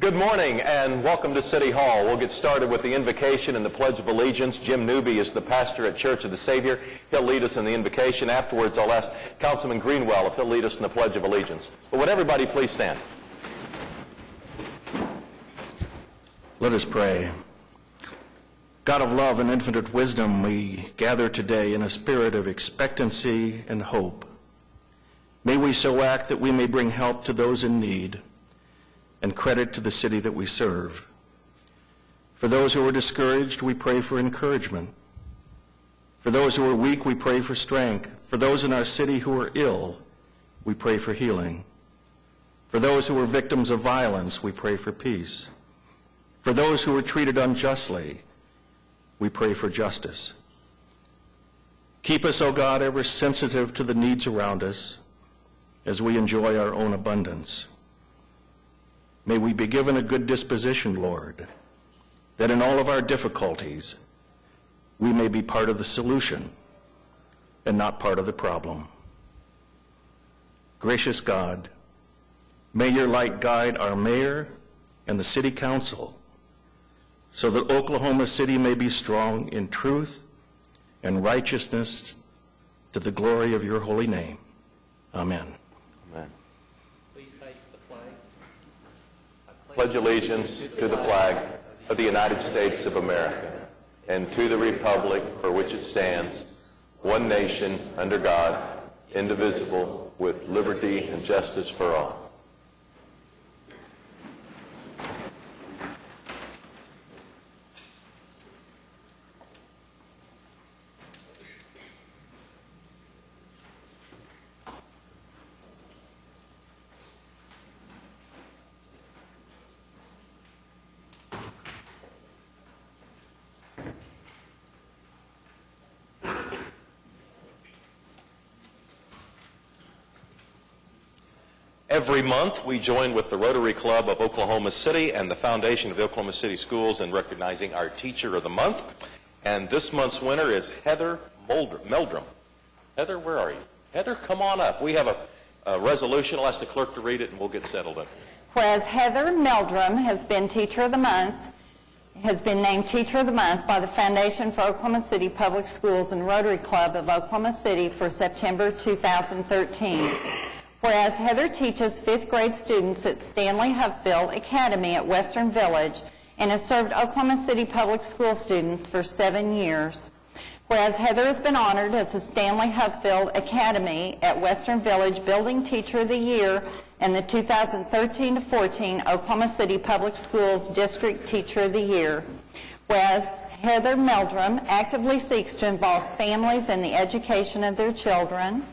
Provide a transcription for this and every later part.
Good morning and welcome to City Hall. We'll get started with the invocation and the Pledge of Allegiance. Jim Newby is the pastor at Church of the Savior. He'll lead us in the invocation. Afterwards, I'll ask Councilman Greenwell if he'll lead us in the Pledge of Allegiance. But would everybody please stand? Let us pray. God of love and infinite wisdom, we gather today in a spirit of expectancy and hope. May we so act that we may bring help to those in need and credit to the city that we serve. For those who are discouraged, we pray for encouragement. For those who are weak, we pray for strength. For those in our city who are ill, we pray for healing. For those who are victims of violence, we pray for peace. For those who are treated unjustly, we pray for justice. Keep us, O God, ever sensitive to the needs around us as we enjoy our own abundance. May we be given a good disposition, Lord, that in all of our difficulties, we may be part of the solution and not part of the problem. Gracious God, may your light guide our mayor and the city council so that Oklahoma City may be strong in truth and righteousness to the glory of your holy name. Amen. Amen. Please face the flag. Pledge allegiance to the flag of the United States of America and to the republic for which it stands, one nation under God, indivisible, with liberty and justice for all. Every month, we join with the Rotary Club of Oklahoma City and the Foundation of the Oklahoma City Schools in recognizing our Teacher of the Month. And this month's winner is Heather Meldrum. Heather, where are you? Heather, come on up. We have a resolution. I'll ask the clerk to read it and we'll get settled in. Whereas Heather Meldrum has been Teacher of the Month, has been named Teacher of the Month by the Foundation for Oklahoma City Public Schools and Rotary Club of Oklahoma City for September 2013. Whereas Heather teaches 5th grade students at Stanley Hupfield Academy at Western Village and has served Oklahoma City Public School students for 7 years. Whereas Heather has been honored as the Stanley Hupfield Academy at Western Village Building Teacher of the Year and the 2013-14 Oklahoma City Public Schools District Teacher of the Year. Whereas Heather Meldrum actively seeks to involve families in the education of their children,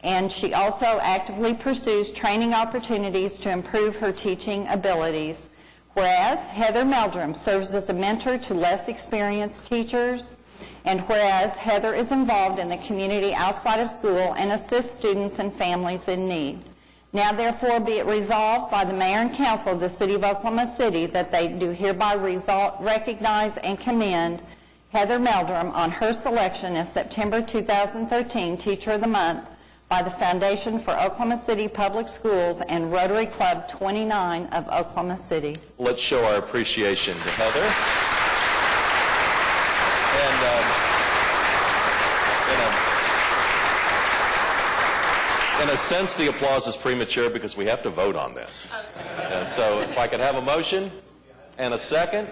and she also actively pursues training opportunities to improve her teaching abilities. Whereas Heather Meldrum serves as a mentor to less experienced teachers, and whereas Heather is involved in the community outside of school and assists students and families in need. Now therefore be it resolved by the Mayor and Council of the City of Oklahoma City that they do hereby recognize and commend Heather Meldrum on her selection as September 2013 Teacher of the Month by the Foundation for Oklahoma City Public Schools and Rotary Club 29 of Oklahoma City. Let's show our appreciation to Heather. And in a sense, the applause is premature because we have to vote on this. And so if I could have a motion and a second,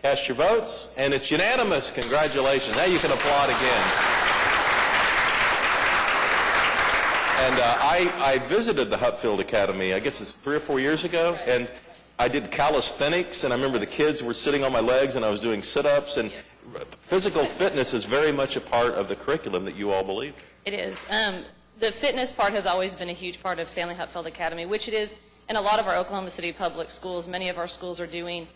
cast your votes, and it's unanimous. Congratulations. Now you can applaud again. And I visited the Hupfield Academy, I guess it's 3 or 4 years ago, and I did calisthenics, and I remember the kids were sitting on my legs, and I was doing sit-ups, and physical fitness is very much a part of the curriculum that you all believe. It is. The fitness part has always been a huge part of Stanley Hupfield Academy, which it is in a lot of our Oklahoma City public schools. Many of our schools are doing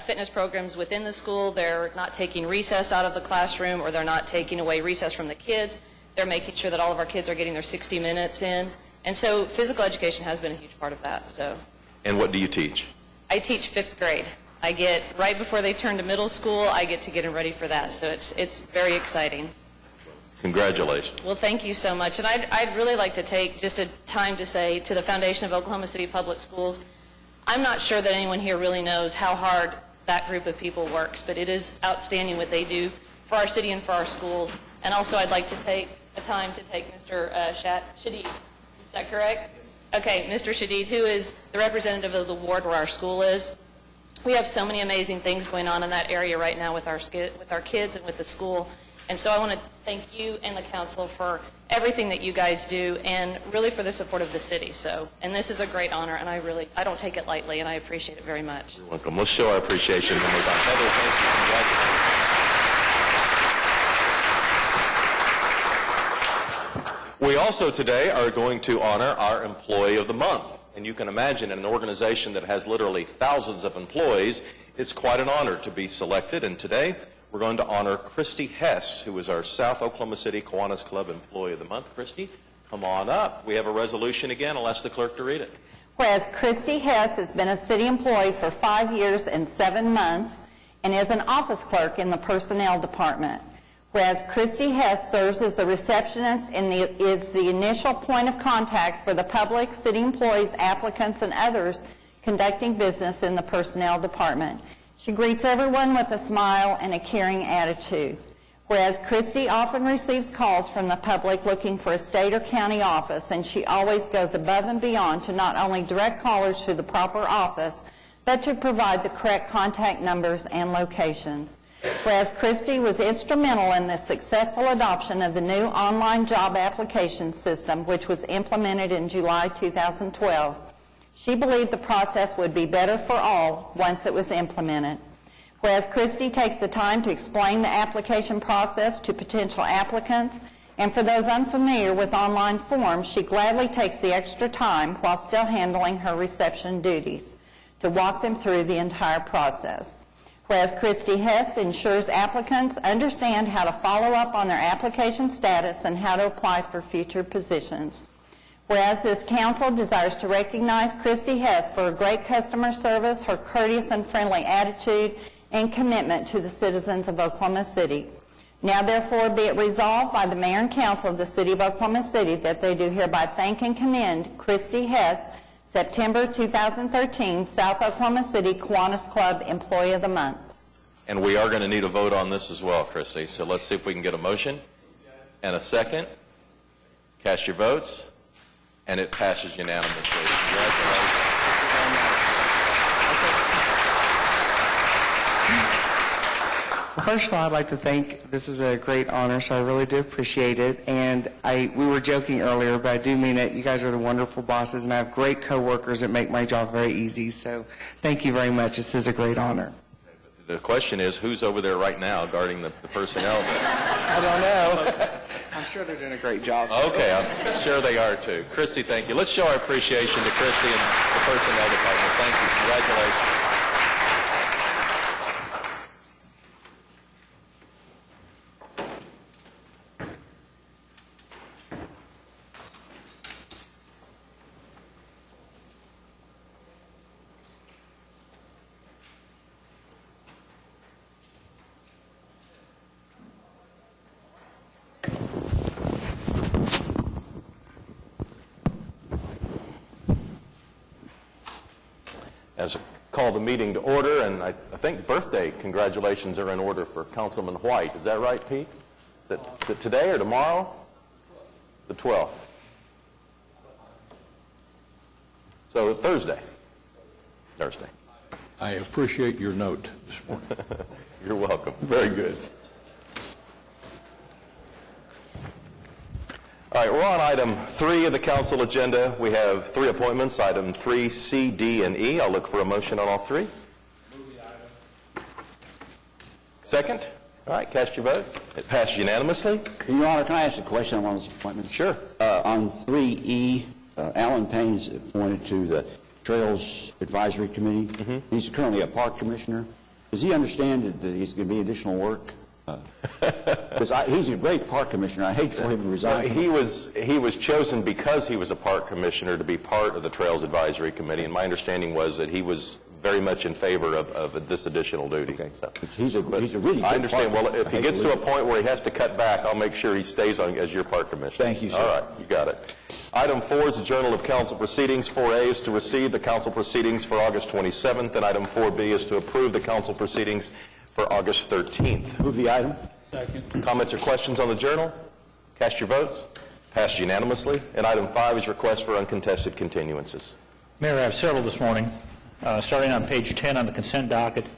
fitness programs within the school. They're not taking recess out of the classroom, or they're not taking away recess from the kids. They're making sure that all of our kids are getting their 60 minutes in. And so physical education has been a huge part of that. So. And what do you teach? I teach 5th grade. I get, right before they turn to middle school, I get to get them ready for that. So it's very exciting. Congratulations. Well, thank you so much. And I'd really like to take just a time to say to the Foundation of Oklahoma City Public Schools, I'm not sure that anyone here really knows how hard that group of people works, but it is outstanding what they do for our city and for our schools. And also, I'd like to take a time to take Mr. Shadid. Is that correct? Yes. Okay, Mr. Shadid, who is the representative of the ward where our school is. We have so many amazing things going on in that area right now with our kids and with the school. And so I want to thank you and the council for everything that you guys do and really for the support of the city. So, and this is a great honor, and I don't take it lightly, and I appreciate it very much. You're welcome. Let's show our appreciation one more time. Heather, thank you. Congratulations. We also today are going to honor our Employee of the Month. And you can imagine in an organization that has literally thousands of employees, it's quite an honor to be selected. And today, we're going to honor Christy Hess, who is our South Oklahoma City Kiwanis Club Employee of the Month. Christy, come on up. We have a resolution again. I'll ask the clerk to read it. Whereas Christy Hess has been a city employee for 5 years and 7 months and is an office clerk in the personnel department. Whereas Christy Hess serves as a receptionist and is the initial point of contact for the public, city employees, applicants, and others conducting business in the personnel department. She greets everyone with a smile and a caring attitude. Whereas Christy often receives calls from the public looking for a state or county office, and she always goes above and beyond to not only direct callers to the proper office, but to provide the correct contact numbers and locations. Whereas Christy was instrumental in the successful adoption of the new online job application system, which was implemented in July 2012. She believed the process would be better for all once it was implemented. Whereas Christy takes the time to explain the application process to potential applicants, and for those unfamiliar with online forms, she gladly takes the extra time while still handling her reception duties to walk them through the entire process. Whereas Christy Hess ensures applicants understand how to follow up on their application status and how to apply for future positions. Whereas this council desires to recognize Christy Hess for her great customer service, her courteous and friendly attitude, and commitment to the citizens of Oklahoma City. Now therefore be it resolved by the mayor and council of the city of Oklahoma City that they do hereby thank and commend Christy Hess, September 2013 South Oklahoma City Kiwanis Club Employee of the Month. And we are going to need a vote on this as well, Christy. So let's see if we can get a motion and a second. Cast your votes. And it passes unanimously. Congratulations. Well, first of all, I'd like to thank, this is a great honor, so I really do appreciate it. And we were joking earlier, but I do mean it. You guys are the wonderful bosses, and I have great coworkers that make my job very easy. So thank you very much. This is a great honor. The question is, who's over there right now guarding the personnel? I don't know. I'm sure they're doing a great job. Okay, I'm sure they are too. Christy, thank you. Let's show our appreciation to Christy and the personnel department. Thank you. Congratulations. As I call the meeting to order, and I think birthday congratulations are in order for Councilman White. Is that right, Pete? Is it today or tomorrow? The 12th. So Thursday. I appreciate your note this morning. You're welcome. Very good. All right, we're on item 3 of the council agenda. We have 3 appointments, item 3, C, D, and E. I'll look for a motion on all 3. Move the item. Second? All right, cast your votes. It passed unanimously. Your Honor, can I ask a question on one of those appointments? Sure. On 3E, Alan Payne's appointed to the Trails Advisory Committee. Mm-hmm. He's currently a park commissioner. Does he understand that he's going to be additional work? Because he's a great park commissioner. I hate for him to resign. He was chosen because he was a park commissioner to be part of the Trails Advisory Committee, and my understanding was that he was very much in favor of this additional duty. Okay. So. He's a really good I understand. park Well, if he commissioner. gets to a point where he has to cut back, I'll make sure he stays on as your park commissioner. Thank you, sir. All right, you got it. Item 4 is the Journal of Council Proceedings. 4A is to receive the council proceedings for August 27th, and item 4B is to approve the council proceedings for August 13th. Move the item. Comments or questions on the journal? Cast your votes. Passed unanimously. And item 5 is request for uncontested continuances. Mayor, I have several this morning. Starting on page 10 on the consent docket,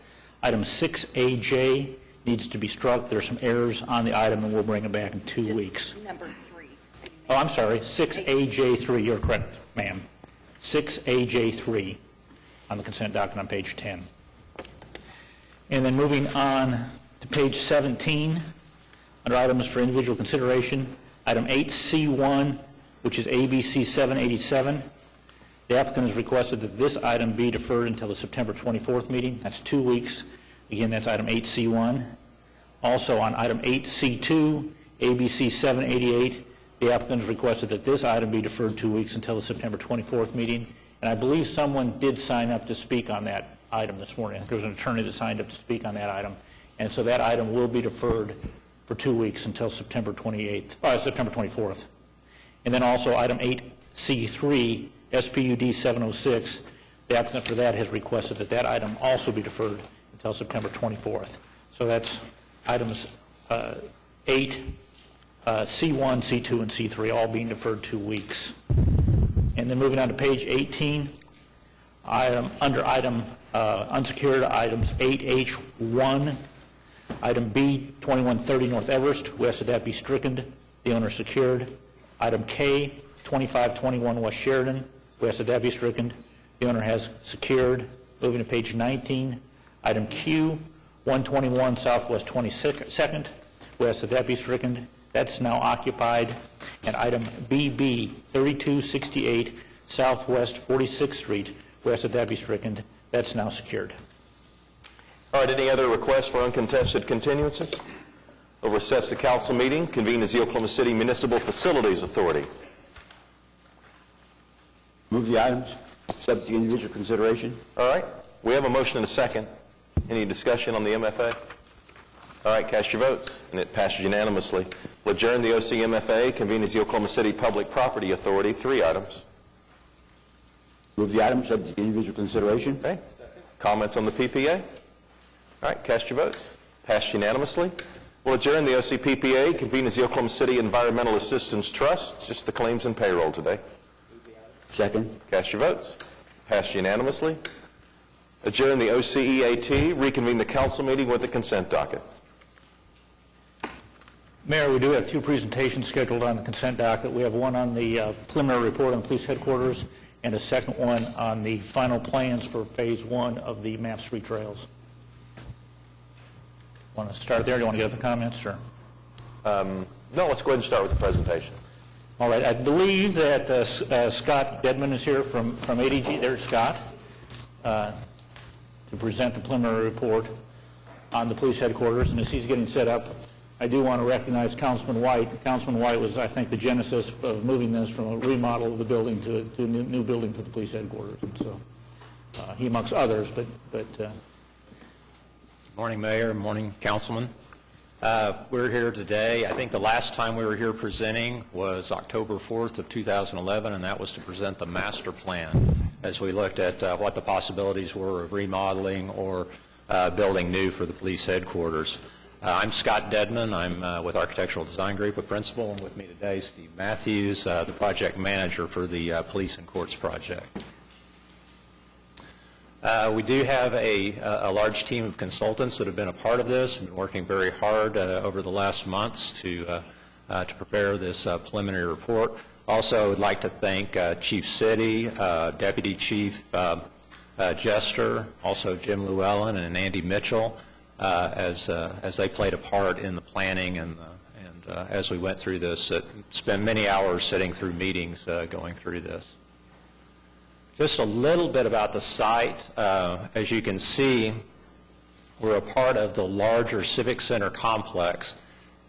item 6AJ needs to be struck. There are some errors on the item, and we'll bring it back in 2 weeks. Number 3. Oh, I'm sorry, 6AJ3. You're correct, ma'am. 6AJ3 on the consent docket on page 10. And then moving on to page 17, under items for individual consideration, item 8C1, which is ABC 787. The applicant has requested that this item be deferred until the September 24th meeting. That's 2 weeks. Again, that's item 8C1. Also on item 8C2, ABC 788, the applicant has requested that this item be deferred 2 weeks until the September 24th meeting. And I believe someone did sign up to speak on that item this morning. I think there was an attorney that signed up to speak on that item. And so that item will be deferred for 2 weeks until September 24th. And then also item 8C3, SPUD 706, the applicant for that has requested that that item also be deferred until September 24th. So that's items 8, C1, C2, and C3 all being deferred 2 weeks. And then moving on to page 18, under item unsecured items 8H1, item B, 2130 North Everest, we ask that that be stricken. The owner secured. Item K, 2521 West Sheridan, we ask that that be stricken. The owner has secured. Moving to page 19, item Q, 121 Southwest 22nd, we ask that that be stricken. That's now occupied. And item BB, 3268 Southwest 46th Street, we ask that that be stricken. That's now secured. All right, any other requests for uncontested continuances? We'll recess the council meeting, convene as the Oklahoma City Municipal Facilities Authority. Move the items, subject to individual consideration. All right, we have a motion and a second. Any discussion on the MFA? All right, cast your votes, and it passes unanimously. We'll adjourn the OCMFA, convene as the Oklahoma City Public Property Authority. 3 items. Move the item, subject to individual consideration. Okay. Comments on the PPA? All right, cast your votes. Passed unanimously. We'll adjourn the OCPPA, convene as the Oklahoma City Environmental Assistance Trust. Just the claims and payroll today. Second. Cast your votes. Passed unanimously. Adjourn the OCEAT, reconvene the council meeting with the consent docket. Mayor, we do have 2 presentations scheduled on the consent docket. We have one on the preliminary report on police headquarters and a second one on the final plans for phase 1 of the Map Street Trails. Want to start there? Do you want to get other comments? Or? No, let's go ahead and start with the presentation. All right. I believe that Scott Dedman is here from ADG. There's Scott to present the preliminary report on the police headquarters. And as he's getting set up, I do want to recognize Councilman White. Councilman White was, I think, the genesis of moving this from a remodel of the building to a new building for the police headquarters. And so he, amongst others, but Morning, Mayor. Morning, Councilman. We're here today. I think the last time we were here presenting was October 4th of 2011, and that was to present the master plan as we looked at what the possibilities were of remodeling or building new for the police headquarters. I'm Scott Dedman. I'm with Architectural Design Group, a principal, and with me today Steve Matthews, the project manager for the Police and Courts project. We do have a large team of consultants that have been a part of this and been working very hard over the last months to prepare this preliminary report. Also, I would like to thank Chief City, Deputy Chief Jester, also Jim Llewellyn and Andy Mitchell, as they played a part in the planning and as we went through this. Spent many hours sitting through meetings going through this. Just a little bit about the site. As you can see, we're a part of the larger Civic Center complex.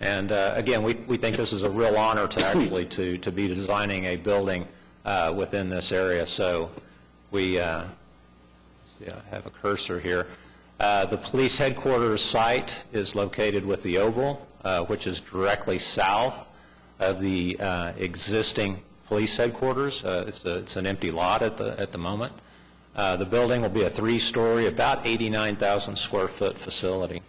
And again, we think this is a real honor to actually to be designing a building within this area. So we see, I have a cursor here. The police headquarters site is located with the Oval, which is directly south of the existing police headquarters. It's an empty lot at the moment. The building will be a 3-story, about 89,000 square foot facility.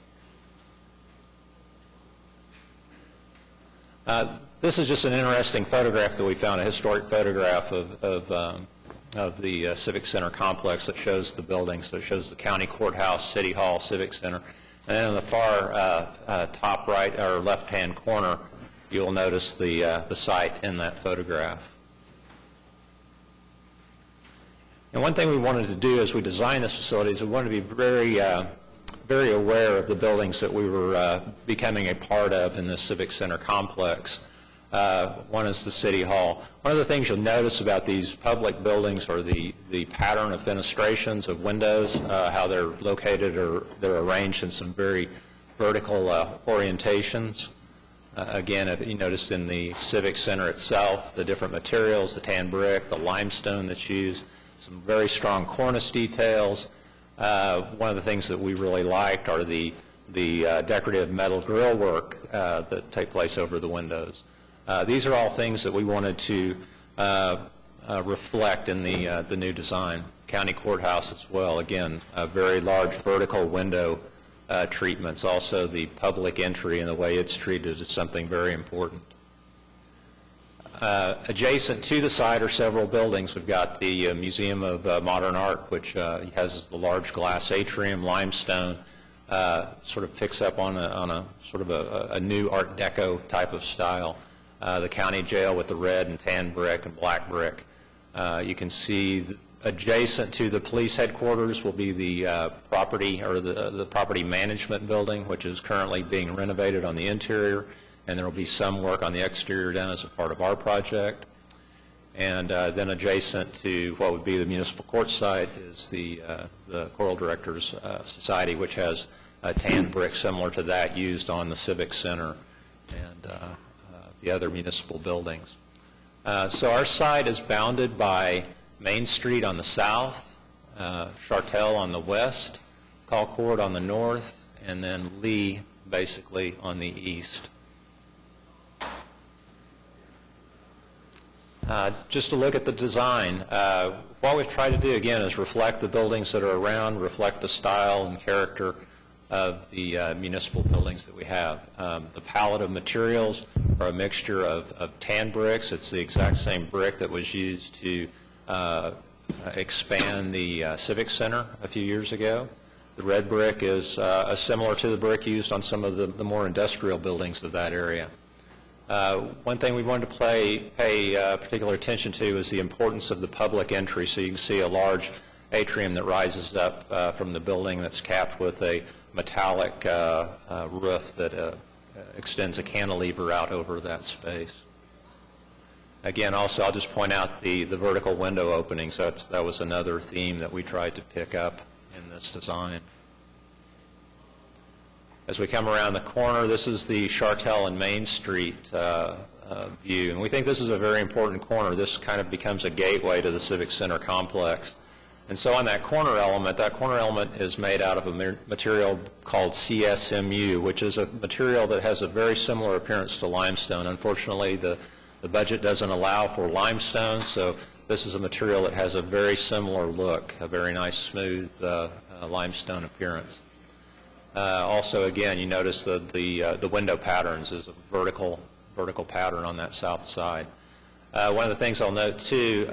This is just an interesting photograph that we found, a historic photograph of the Civic Center complex that shows the building. So it shows the county courthouse, city hall, Civic Center. And then in the far top right or left-hand corner, you'll notice the site in that photograph. And one thing we wanted to do as we designed this facility is we wanted to be very aware of the buildings that we were becoming a part of in this Civic Center complex. One is the City Hall. One of the things you'll notice about these public buildings are the pattern of fenestrations of windows, how they're located or they're arranged in some very vertical orientations. Again, if you notice in the Civic Center itself, the different materials, the tan brick, the limestone that's used, some very strong cornice details. One of the things that we really liked are the decorative metal grill work that take place over the windows. These are all things that we wanted to reflect in the new design. County courthouse as well, again, very large vertical window treatments. Also, the public entry and the way it's treated is something very important. Adjacent to the site are several buildings. We've got the Museum of Modern Art, which has the large glass atrium, limestone, sort of picks up on a sort of a new Art Deco type of style. The county jail with the red and tan brick and black brick. You can see adjacent to the police headquarters will be the property or the property management building, which is currently being renovated on the interior, and there will be some work on the exterior done as a part of our project. And then adjacent to what would be the municipal court site is the Choral Directors Society, which has a tan brick similar to that used on the Civic Center and the other municipal buildings. So our site is bounded by Main Street on the south, Chartel on the west, Colcord on the north, and then Lee basically on the east. Just to look at the design, what we've tried to do again is reflect the buildings that are around, reflect the style and character of the municipal buildings that we have. The palette of materials are a mixture of tan bricks. It's the exact same brick that was used to expand the Civic Center a few years ago. The red brick is similar to the brick used on some of the more industrial buildings of that area. One thing we wanted to pay particular attention to is the importance of the public entry. So you can see a large atrium that rises up from the building that's capped with a metallic roof that extends a cantilever out over that space. Again, also, I'll just point out the vertical window openings. That was another theme that we tried to pick up in this design. As we come around the corner, this is the Chartel and Main Street view. And we think this is a very important corner. This kind of becomes a gateway to the Civic Center complex. And so on that corner element is made out of a material called CSMU, which is a material that has a very similar appearance to limestone. Unfortunately, the budget doesn't allow for limestone, so this is a material that has a very similar look, a very nice, smooth limestone appearance. Also, again, you notice that the window patterns is a vertical pattern on that south side. One of the things I'll note, too,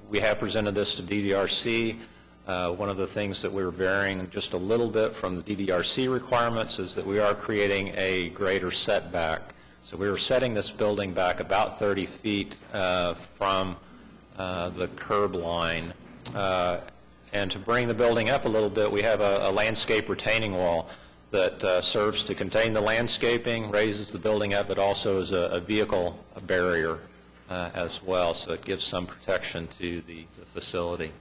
we have presented this to DDRC. One of the things that we're varying just a little bit from the DDRC requirements is that we are creating a greater setback. So we were setting this building back about 30 feet from the curb line. And to bring the building up a little bit, we have a landscape retaining wall that serves to contain the landscaping, raises the building up, but also is a vehicle barrier as well, so it gives some protection to the facility.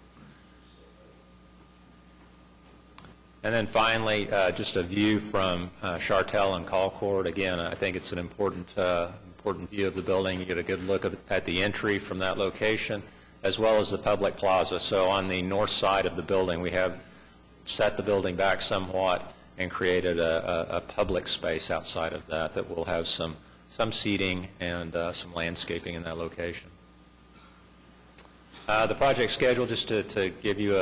And then finally, just a view from Chartel and Colcord. Again, I think it's an important view of the building. You get a good look at the entry from that location, as well as the public plaza. So on the north side of the building, we have set the building back somewhat and created a public space outside of that that will have some seating and some landscaping in that location. The project schedule, just to give you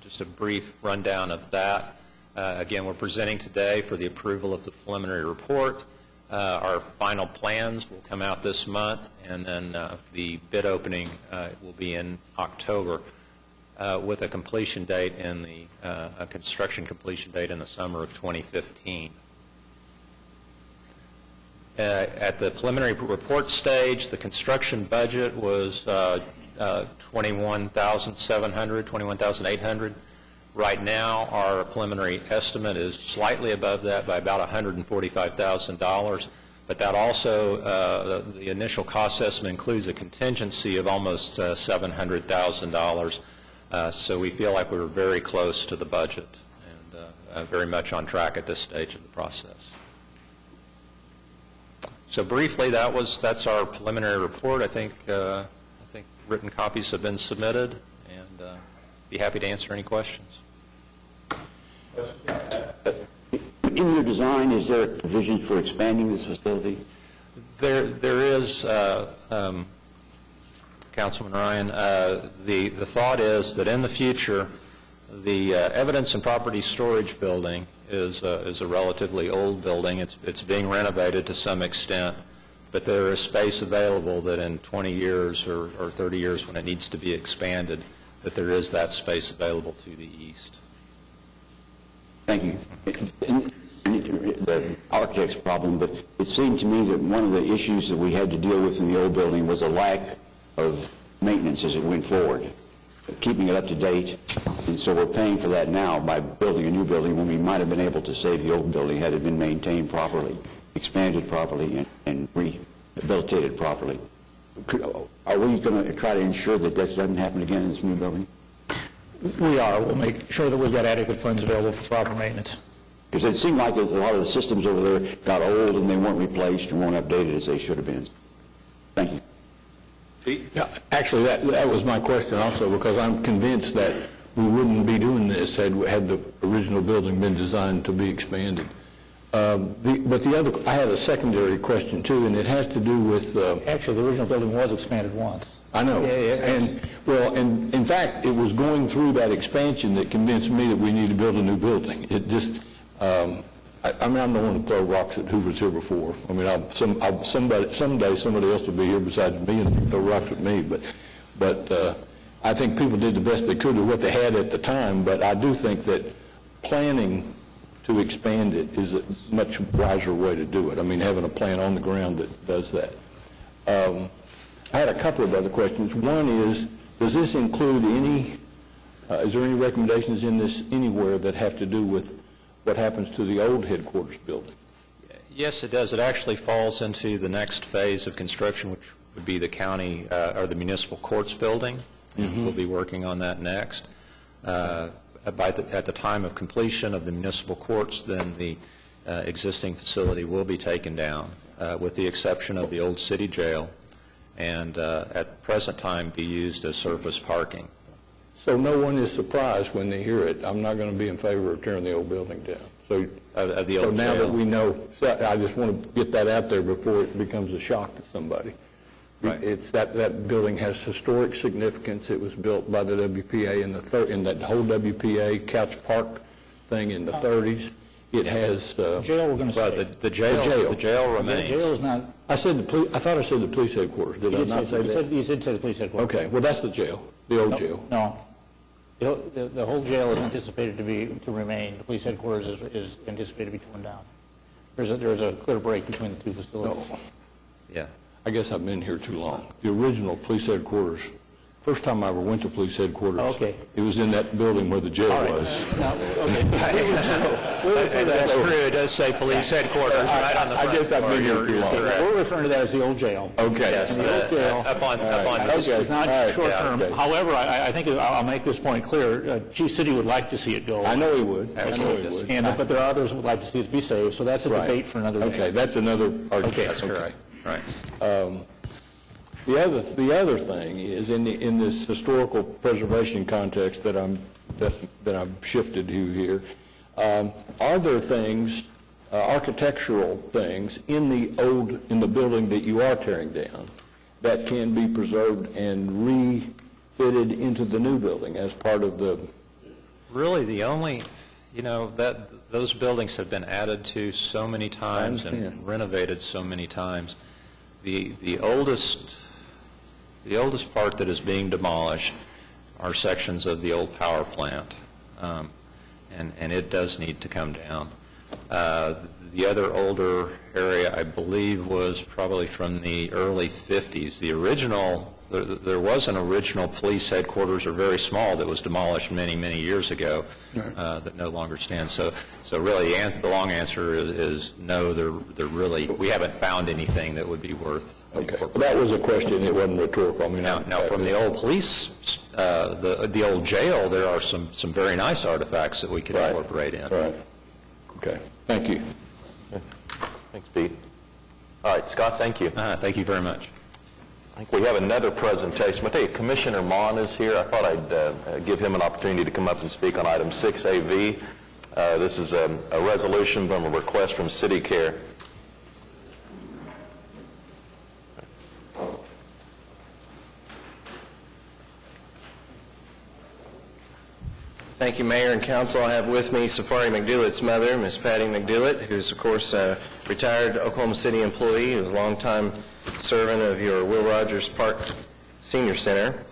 just a brief rundown of that. Again, we're presenting today for the approval of the preliminary report. Our final plans will come out this month, and then the bid opening will be in October with a completion date in a construction completion date in the summer of 2015. At the preliminary report stage, the construction budget was $21,700, $21,800. Right now, our preliminary estimate is slightly above that by about $145,000, but that also, the initial cost estimate includes a contingency of almost $700,000, so we feel like we were very close to the budget and very much on track at this stage of the process. So briefly, that's our preliminary report. I think written copies have been submitted, and be happy to answer any questions. In your design, is there provisions for expanding this facility? There is, Councilman Ryan. The thought is that in the future, the evidence and property storage building is a relatively old building. It's being renovated to some extent, but there is space available that in 20 years or 30 years when it needs to be expanded, that there is that space available to the east. Thank you. The architect's problem, but it seemed to me that one of the issues that we had to deal with in the old building was a lack of maintenance as it went forward, keeping it up to date. And so we're paying for that now by building a new building when we might have been able to save the old building had it been maintained properly, expanded properly, and rehabilitated properly. Are we going to try to ensure that that doesn't happen again in this new building? We are. We'll make sure that we've got adequate funds available for proper maintenance. Because it seemed like a lot of the systems over there got old and they weren't replaced and weren't updated as they should have been. Thank you. Pete? Yeah, actually, that was my question also, because I'm convinced that we wouldn't be doing this had the original building been designed to be expanded. But the other, I had a secondary question too, and it has to do with... Actually, the original building was expanded once. I know. And in fact, it was going through that expansion that convinced me that we need to build a new building. It just, I mean, I'm the one to throw rocks at who was here before. I mean, someday somebody else will be here besides me and throw rocks at me. But I think people did the best they could with what they had at the time. But I do think that planning to expand it is a much wiser way to do it. I mean, having a plan on the ground that does that. I had a couple of other questions. One is, does this include is there any recommendations in this anywhere that have to do with what happens to the old headquarters building? Yes, it does. It actually falls into the next phase of construction, which would be the county or the municipal courts building. Mm-hmm. We'll be working on that next. At the time of completion of the municipal courts, then the existing facility will be taken down, with the exception of the old city jail, and at the present time be used as surface parking. So no one is surprised when they hear it. I'm not going to be in favor of tearing the old building down. So now that we know, I just want to get that out there before it becomes a shock to somebody. Right. It's that building has historic significance. It was built by the WPA in that whole WPA Couch Park thing in the 30s. It has jail. We're going to say the jail remains. The jail is not. I thought I said the police headquarters. Did I not say that? You did say the police headquarters. Okay. Well, that's the jail, the old jail. No. The whole jail is anticipated to remain. The police headquarters is anticipated to be torn down. There's a clear break between the two facilities. Oh. Yeah. I guess I've been here too long. The original police headquarters, first time I ever went to police headquarters, it was in that building where the jail was. That's true. It does say police headquarters right on the front. I guess I've been here too long. We're referring to that as the old jail. Okay. Yes, the old jail. Up on It's not short term. However, I think I'll make this point clear. Chief City would like to see it go. I know he would. Absolutely. But there are others who would like to see it be saved, so that's a debate for another day. Okay, that's another argument. Okay, that's correct. Right. The other thing is, in this historical preservation context that I've shifted to here, are there things, architectural things in the building that you are tearing down that can be preserved and refitted into the new building as part of the? Really, the only, those buildings have been added to so many times and renovated so many times. The oldest part that is being demolished are sections of the old power plant, and it does need to come down. The other older area, I believe, was probably from the early 50s. The original, there was an original police headquarters, or very small, that was demolished many, many years ago, that no longer stands. So really, the long answer is no. We haven't found anything that would be worth. Okay, well, that was a question. It wasn't rhetorical. I mean, now from the old police, the old jail, there are some very nice artifacts that we could incorporate in. Right. Okay. Thank you. Thanks, Pete. All right, Scott, thank you. Thank you very much. I think we have another presentation. I tell you, Commissioner Mon is here. I thought I'd give him an opportunity to come up and speak on item 6AV. This is a resolution from a request from City Care. Thank you, Mayor and Council. I have with me Safari McDoulett's mother, Miss Patty McDoulett, who's, of course, a retired Oklahoma City employee who was a longtime servant of your Will Rogers Park Senior Center.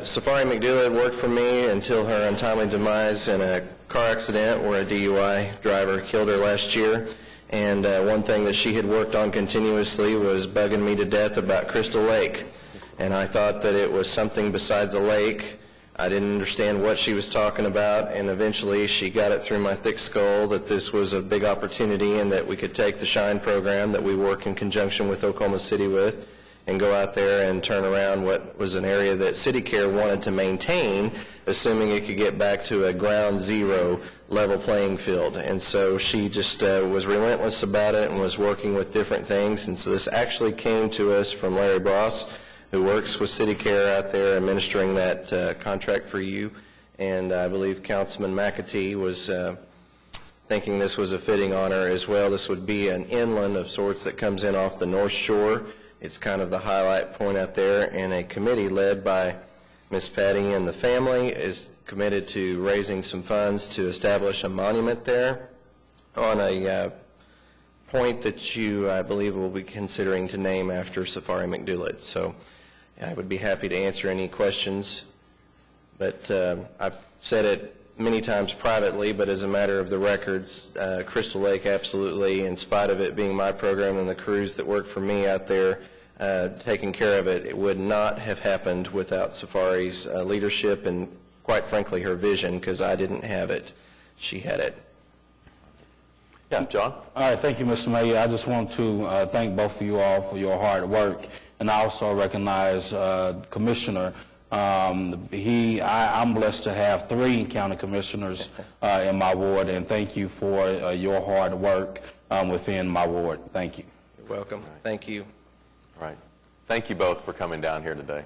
Safari McDoulett worked for me until her untimely demise in a car accident where a DUI driver killed her last year. And one thing that she had worked on continuously was bugging me to death about Crystal Lake. And I thought that it was something besides a lake. I didn't understand what she was talking about, and eventually she got it through my thick skull that this was a big opportunity and that we could take the SHINE program that we work in conjunction with Oklahoma City with and go out there and turn around what was an area that City Care wanted to maintain, assuming it could get back to a ground zero level playing field. And so she just was relentless about it and was working with different things. And so this actually came to us from Larry Bross, who works with City Care out there administering that contract for you. And I believe Councilman McAtee was thinking this was a fitting honor as well. This would be an inland of sorts that comes in off the North Shore. It's kind of the highlight point out there, and a committee led by Miss Patty and the family is committed to raising some funds to establish a monument there on a point that you, I believe, will be considering to name after Safari McDoulett. So I would be happy to answer any questions, but I've said it many times privately, but as a matter of the records, Crystal Lake absolutely, in spite of it being my program and the crews that work for me out there taking care of it, it would not have happened without Safari's leadership and, quite frankly, her vision, because I didn't have it. She had it. Yeah, John? All right, thank you, Mr. Mayor. I just want to thank both of you all for your hard work, and I also recognize Commissioner. I'm blessed to have 3 county commissioners in my ward, and thank you for your hard work within my ward. Thank you. You're welcome. Thank you. All right. Thank you both for coming down here today.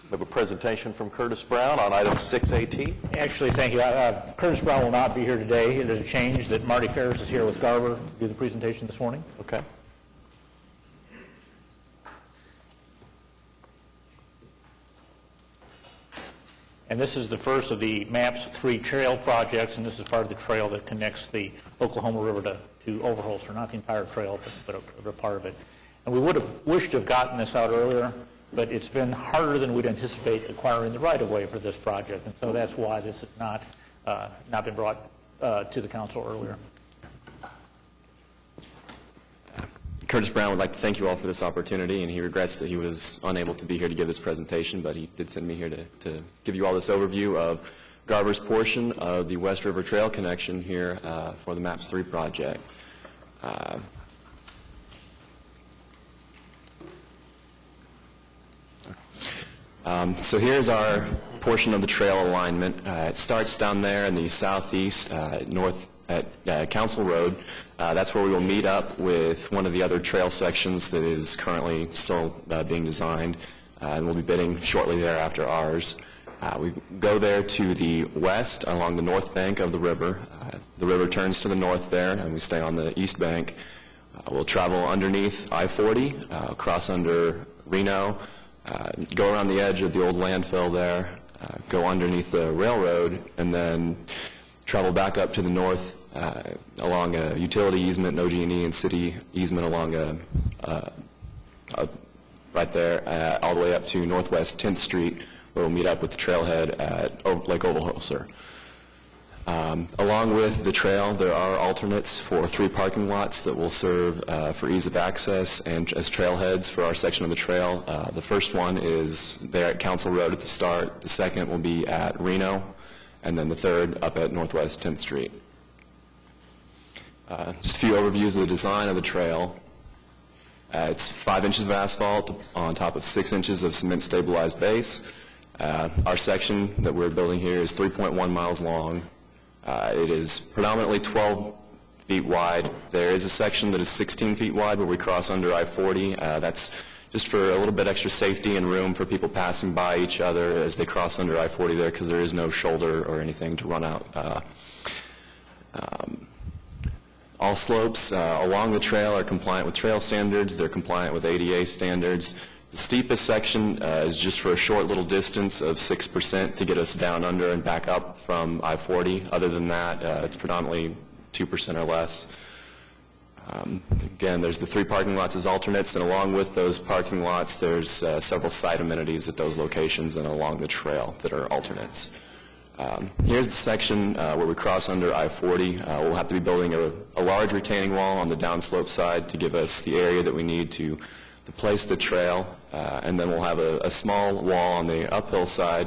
We have a presentation from Curtis Brown on item 6AT. Actually, thank you. Curtis Brown will not be here today. It is a change that Marty Ferris is here with Garver to do the presentation this morning. Okay. And this is the first of the MAPS 3 trail projects, and this is part of the trail that connects the Oklahoma River to Overholser, not the entire trail, but a part of it. And we would have wished to have gotten this out earlier, but it's been harder than we'd anticipate acquiring the right-of-way for this project, and so that's why this has not been brought to the council earlier. Curtis Brown would like to thank you all for this opportunity, and he regrets that he was unable to be here to give this presentation, but he did send me here to give you all this overview of Garver's portion of the West River Trail connection here for the MAPS 3 project. So here's our portion of the trail alignment. It starts down there in the southeast, at Council Road. That's where we will meet up with one of the other trail sections that is currently still being designed, and we'll be bidding shortly thereafter ours. We go there to the west along the north bank of the river. The river turns to the north there, and we stay on the east bank. We'll travel underneath I-40, cross under Reno, go around the edge of the old landfill there, go underneath the railroad, and then travel back up to the north along a utility easement, an OG&E and city easement along right there, all the way up to northwest 10th Street, where we'll meet up with the trailhead at Lake Ovalholzer. Along with the trail, there are alternates for 3 parking lots that will serve for ease of access and as trailheads for our section of the trail. The first one is there at Council Road at the start. The second will be at Reno, and then the third up at Northwest 10th Street. Just a few overviews of the design of the trail. It's 5 inches of asphalt on top of 6 inches of cement stabilized base. Our section that we're building here is 3.1 miles long. It is predominantly 12 feet wide. There is a section that is 16 feet wide where we cross under I-40. That's just for a little bit extra safety and room for people passing by each other as they cross under I-40 there, because there is no shoulder or anything to run out. All slopes along the trail are compliant with trail standards. They're compliant with ADA standards. The steepest section is just for a short little distance of 6% to get us down under and back up from I-40. Other than that, it's predominantly 2% or less. Again, there's the 3 parking lots as alternates, and along with those parking lots, there's several site amenities at those locations and along the trail that are alternates. Here's the section where we cross under I-40. We'll have to be building a large retaining wall on the downslope side to give us the area that we need to place the trail, and then we'll have a small wall on the uphill side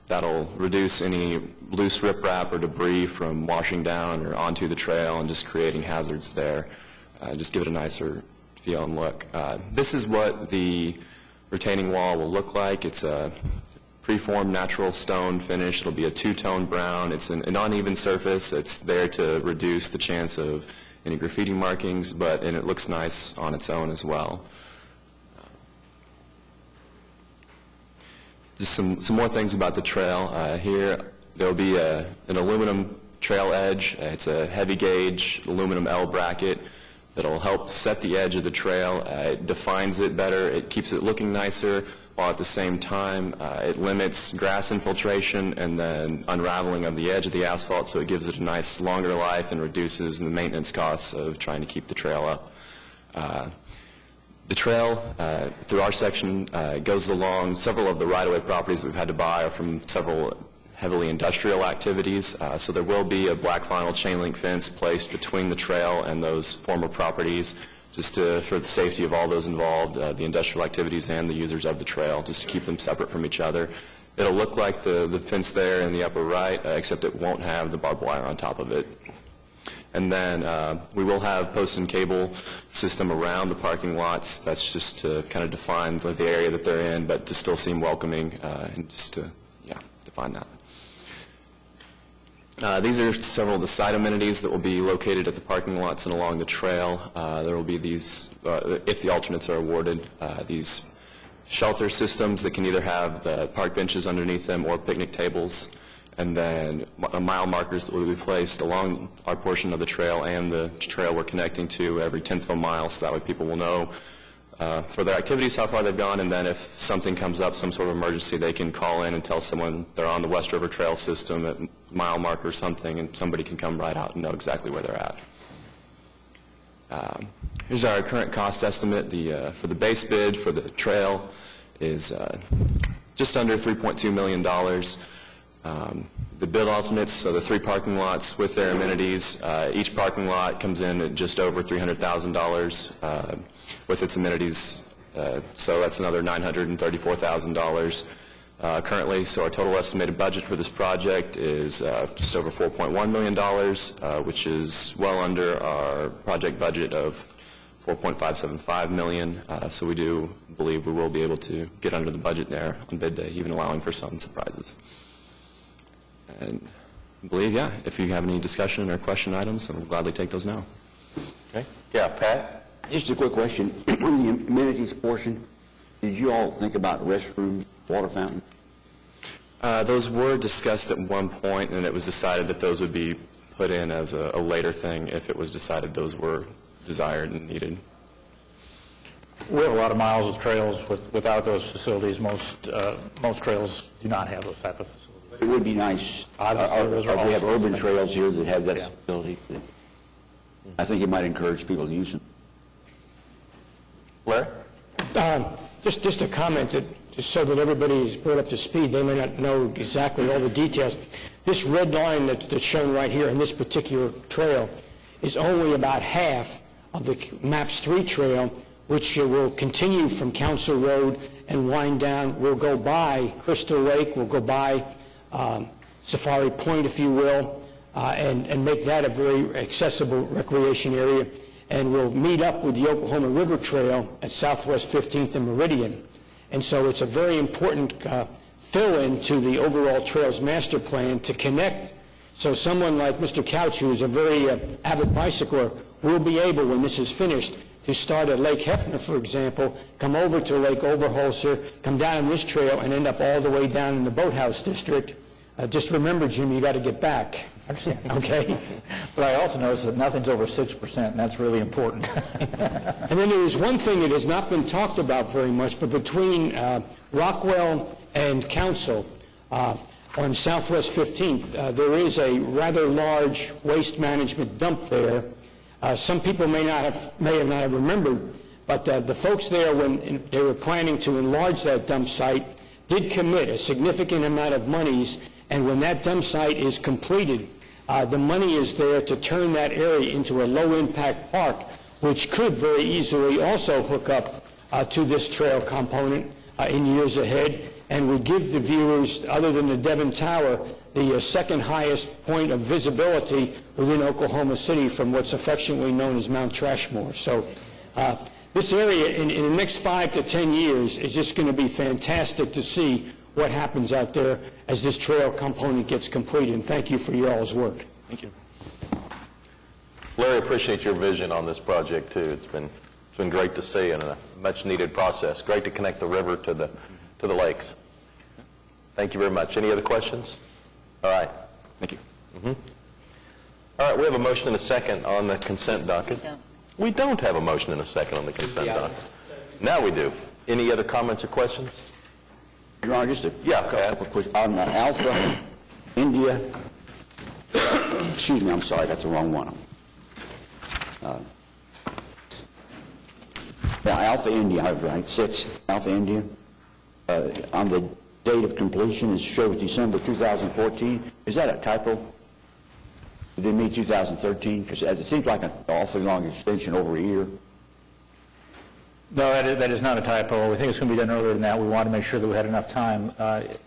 that'll reduce any loose riprap or debris from washing down or onto the trail and just creating hazards there. Just give it a nicer feel and look. This is what the retaining wall will look like. It's a preformed natural stone finish. It'll be a 2-tone brown. It's an uneven surface. It's there to reduce the chance of any graffiti markings, and it looks nice on its own as well. Just some more things about the trail. Here there will be an aluminum trail edge. It's a heavy gauge aluminum L bracket that will help set the edge of the trail. It defines it better. It keeps it looking nicer, while at the same time it limits grass infiltration and then unraveling of the edge of the asphalt, so it gives it a nice longer life and reduces the maintenance costs of trying to keep the trail up. The trail through our section goes along several of the right-of-way properties that we've had to buy are from several heavily industrial activities. So there will be a black vinyl chain link fence placed between the trail and those former properties, just for the safety of all those involved, the industrial activities and the users of the trail, just to keep them separate from each other. It'll look like the fence there in the upper right, except it won't have the barbed wire on top of it. And then we will have post and cable system around the parking lots. That's just to kind of define the area that they're in, but to still seem welcoming and just to, define that. These are several of the site amenities that will be located at the parking lots and along the trail. There will be these, if the alternates are awarded, these shelter systems that can either have park benches underneath them or picnic tables, and then mile markers that will be placed along our portion of the trail and the trail we're connecting to every 10th of a mile, so that way people will know for their activities how far they've gone, and then if something comes up, some sort of emergency, they can call in and tell someone they're on the West River Trail system at mile marker or something, and somebody can come right out and know exactly where they're at. Here's our current cost estimate. For the base bid for the trail is just under $3.2 million. The bid alternates, so the 3 parking lots with their amenities, each parking lot comes in at just over $300,000 with its amenities, so that's another $934,000 currently. So our total estimated budget for this project is just over $4.1 million, which is well under our project budget of $4.575 million. So we do believe we will be able to get under the budget there on bid day, even allowing for some surprises. And believe, yeah, if you have any discussion or question items, I'll gladly take those now. Okay. Yeah, Pat? Just a quick question. On the amenities portion, did you all think about restrooms, water fountain? Those were discussed at one point, and it was decided that those would be put in as a later thing if it was decided those were desired and needed. We have a lot of miles of trails without those facilities. Most trails do not have those type of facilities. It would be nice. Obviously, those are We have also- urban trails here that have that Yeah. facility. I think it might encourage people to use them. Larry? Just a comment that, just so that everybody is brought up to speed, they may not know exactly all the details. This red line that's shown right here in this particular trail is only about half of the MAPS 3 trail, which will continue from Council Road and wind down. We'll go by Crystal Lake, we'll go by Safari Point, if you will, and make that a very accessible recreation area. And we'll meet up with the Oklahoma River Trail at Southwest 15th and Meridian. And so it's a very important fill-in to the overall Trails Master Plan to connect. So someone like Mr. Couch, who is a very avid bicycler, will be able, when this is finished, to start at Lake Hefner, for example, come over to Lake Overholser, come down this trail, and end up all the way down in the Boathouse District. Just remember, Jim, you got to get back. Okay? But I also noticed that nothing's over 6%, and that's really important. And then there is one thing that has not been talked about very much, but between Rockwell and Council on Southwest 15th, there is a rather large waste management dump there. Some people may not have remembered, but the folks there, when they were planning to enlarge that dump site, did commit a significant amount of monies, and when that dump site is completed, the money is there to turn that area into a low-impact park, which could very easily also hook up to this trail component in years ahead, and would give the viewers, other than the Devon Tower, the second highest point of visibility within Oklahoma City from what's affectionately known as Mount Trashmore. So this area in the next 5 to 10 years is just going to be fantastic to see what happens out there as this trail component gets completed. And thank you for your all's work. Thank you. Larry, appreciate your vision on this project, too. It's been great to see and a much-needed process. Great to connect the river to the lakes. Thank you very much. Any other questions? All right. Thank you. All right, we have a motion and a second on the consent docket. We don't have a motion and a second on the consent docket. Now we do. Any other comments or questions? Your Honor, just a Yeah, go ahead. couple of questions. On Alpha, India, excuse me, I'm sorry, that's the wrong one. Alpha India, right, 6, Alpha India. On the date of completion, it shows December 2014. Is that a typo? Did they mean 2013? Because it seems like an awfully long extension, over a year. No, that is not a typo. We think it's going to be done earlier than that. We want to make sure that we had enough time.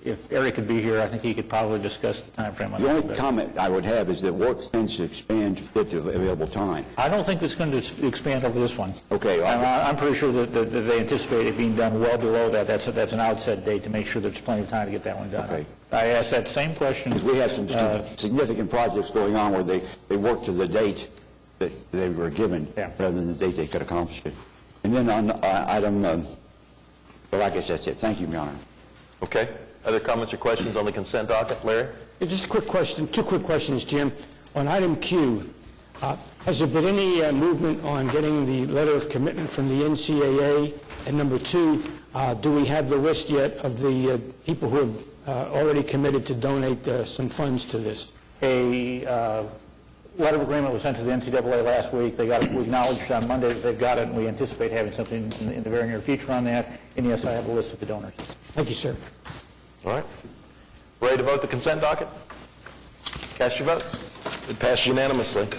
If Eric could be here, I think he could probably discuss the time frame on The that. only comment I would have is that work tends to expand to fit the available time. I don't think it's going to expand over this one. Okay. I'm pretty sure that they anticipate it being done well below that. That's an outset date to make sure there's plenty of time to get that one done. Okay. I asked that same question. Because we have some significant projects going on where they work to the date that they were given rather than the date they could accomplish it. And then on item, well, I guess that's it. Thank you, Your Honor. Okay. Other comments or questions on the consent docket? Larry? Just a quick question, 2 quick questions, Jim. On item Q, has there been any movement on getting the letter of commitment from the NCAA? And number 2, do we have the list yet of the people who have already committed to donate some funds to this? A letter of agreement was sent to the NCAA last week. They got it. We acknowledged on Monday that they've got it, and we anticipate having something in the very near future on that. And yes, I have a list of the donors. Thank you, sir. All right. Ready to vote the consent docket? Cast your votes. It passed unanimously.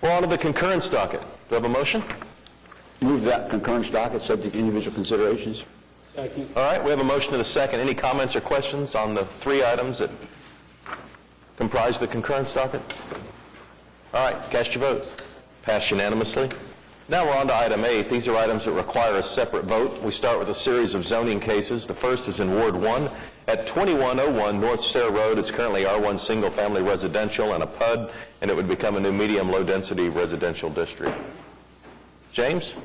We're on to the concurrence docket. Do we have a motion? Move that concurrence docket subject to individual considerations. Second. All right, we have a motion and a second. Any comments or questions on the 3 items that comprise the concurrence docket? All right, cast your votes. Passed unanimously. Now we're on to item 8. These are items that require a separate vote. We start with a series of zoning cases. The first is in Ward 1 at 2101 North Sayre Road. It's currently R1 single-family residential and a PUD, and it would become a new medium low-density residential district. James?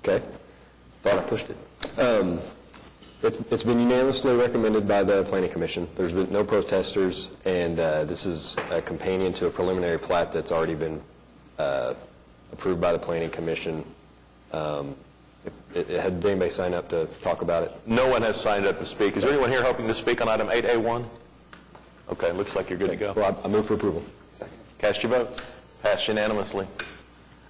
Okay. Thought I pushed it. It's been unanimously recommended by the Planning Commission. There's been no protesters, and this is a companion to a preliminary plat that's already been approved by the Planning Commission. Had anybody sign up to talk about it? No one has signed up to speak. Is there anyone here hoping to speak on item 8A1? Okay, looks like you're good to go. Well, I move for approval. Cast your votes. Passed unanimously.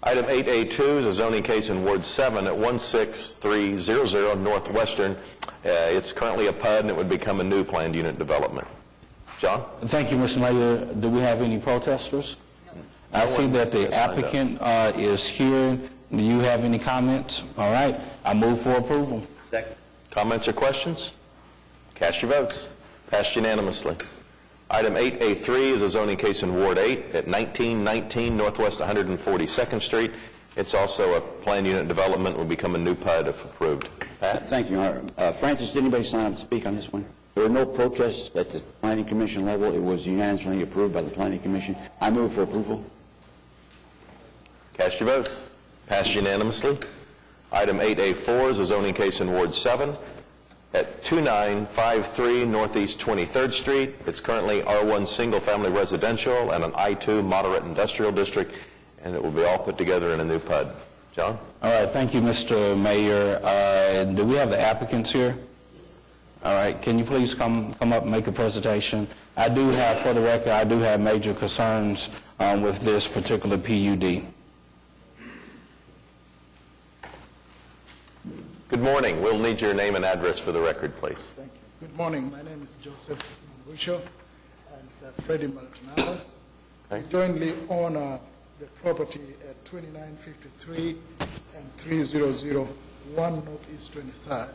Item 8A2 is a zoning case in Ward 7 at 16300 Northwestern. It's currently a PUD, and it would become a new planned unit development. John? Thank you, Mr. Mayor. Do we have any protesters? I see that the applicant is here. Do you have any comments? All right. I move for approval. Second. Comments or questions? Cast your votes. Passed unanimously. Item 8A3 is a zoning case in Ward 8 at 1919 Northwest 142nd Street. It's also a planned unit development, will become a new PUD if approved. Pat? Thank you, Your Honor. Francis, did anybody sign up to speak on this one? There were no protests at the Planning Commission level. It was unanimously approved by the Planning Commission. I move for approval. Cast your votes. Passed unanimously. Item 8A4 is a zoning case in Ward 7 at 2953 Northeast 23rd Street. It's currently R1 single-family residential and an I2 moderate industrial district, and it will be all put together in a new PUD. John? All right. Thank you, Mr. Mayor. Do we have the applicants here? Yes. All right. Can you please come up and make a presentation? I do have, for the record, I do have major concerns with this particular PUD. Good morning. We'll need your name and address for the record, please. Thank you. Good morning. My name is Joseph Mangusho, and it's Freddie Maldonado. Okay. We jointly own the property at 2953 and 3001 Northeast 23rd.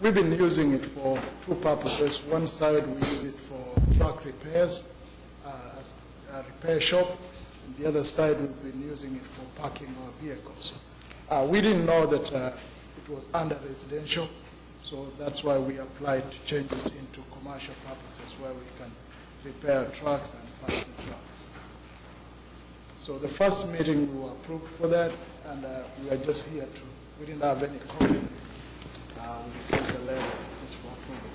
We've been using it for two purposes. One side, we use it for truck repairs, as a repair shop, and the other side, we've been using it for parking our vehicles. We didn't know that it was under residential, so that's why we applied to change it into commercial purposes where we can repair trucks and park the trucks. So the first meeting we were approved for that, and we are just here we didn't have any comment. We received a letter just for approval.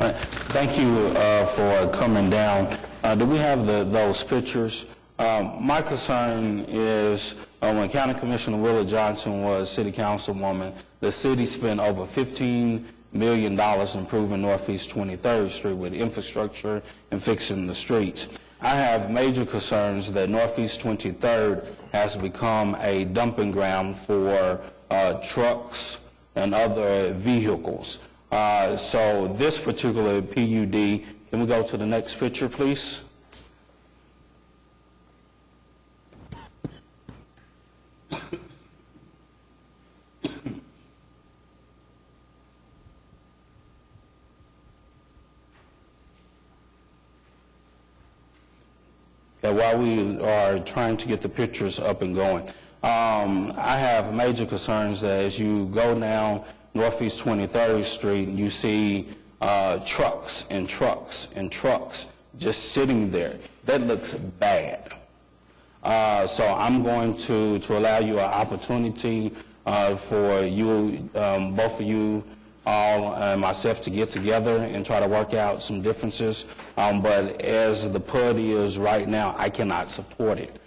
All right. Thank you for coming down. Do we have those pictures? My concern is when County Commissioner Willa Johnson was city councilwoman, the city spent over $15 million improving Northeast 23rd Street with infrastructure and fixing the streets. I have major concerns that Northeast 23rd has become a dumping ground for trucks and other vehicles. So this particular PUD, can we go to the next picture, please? While we are trying to get the pictures up and going, I have major concerns that as you go down Northeast 23rd Street, you see trucks and trucks and trucks just sitting there. That looks bad. So I'm going to allow you an opportunity for you, both of you, all and myself to get together and try to work out some differences. But as the PUD is right now, I cannot support it.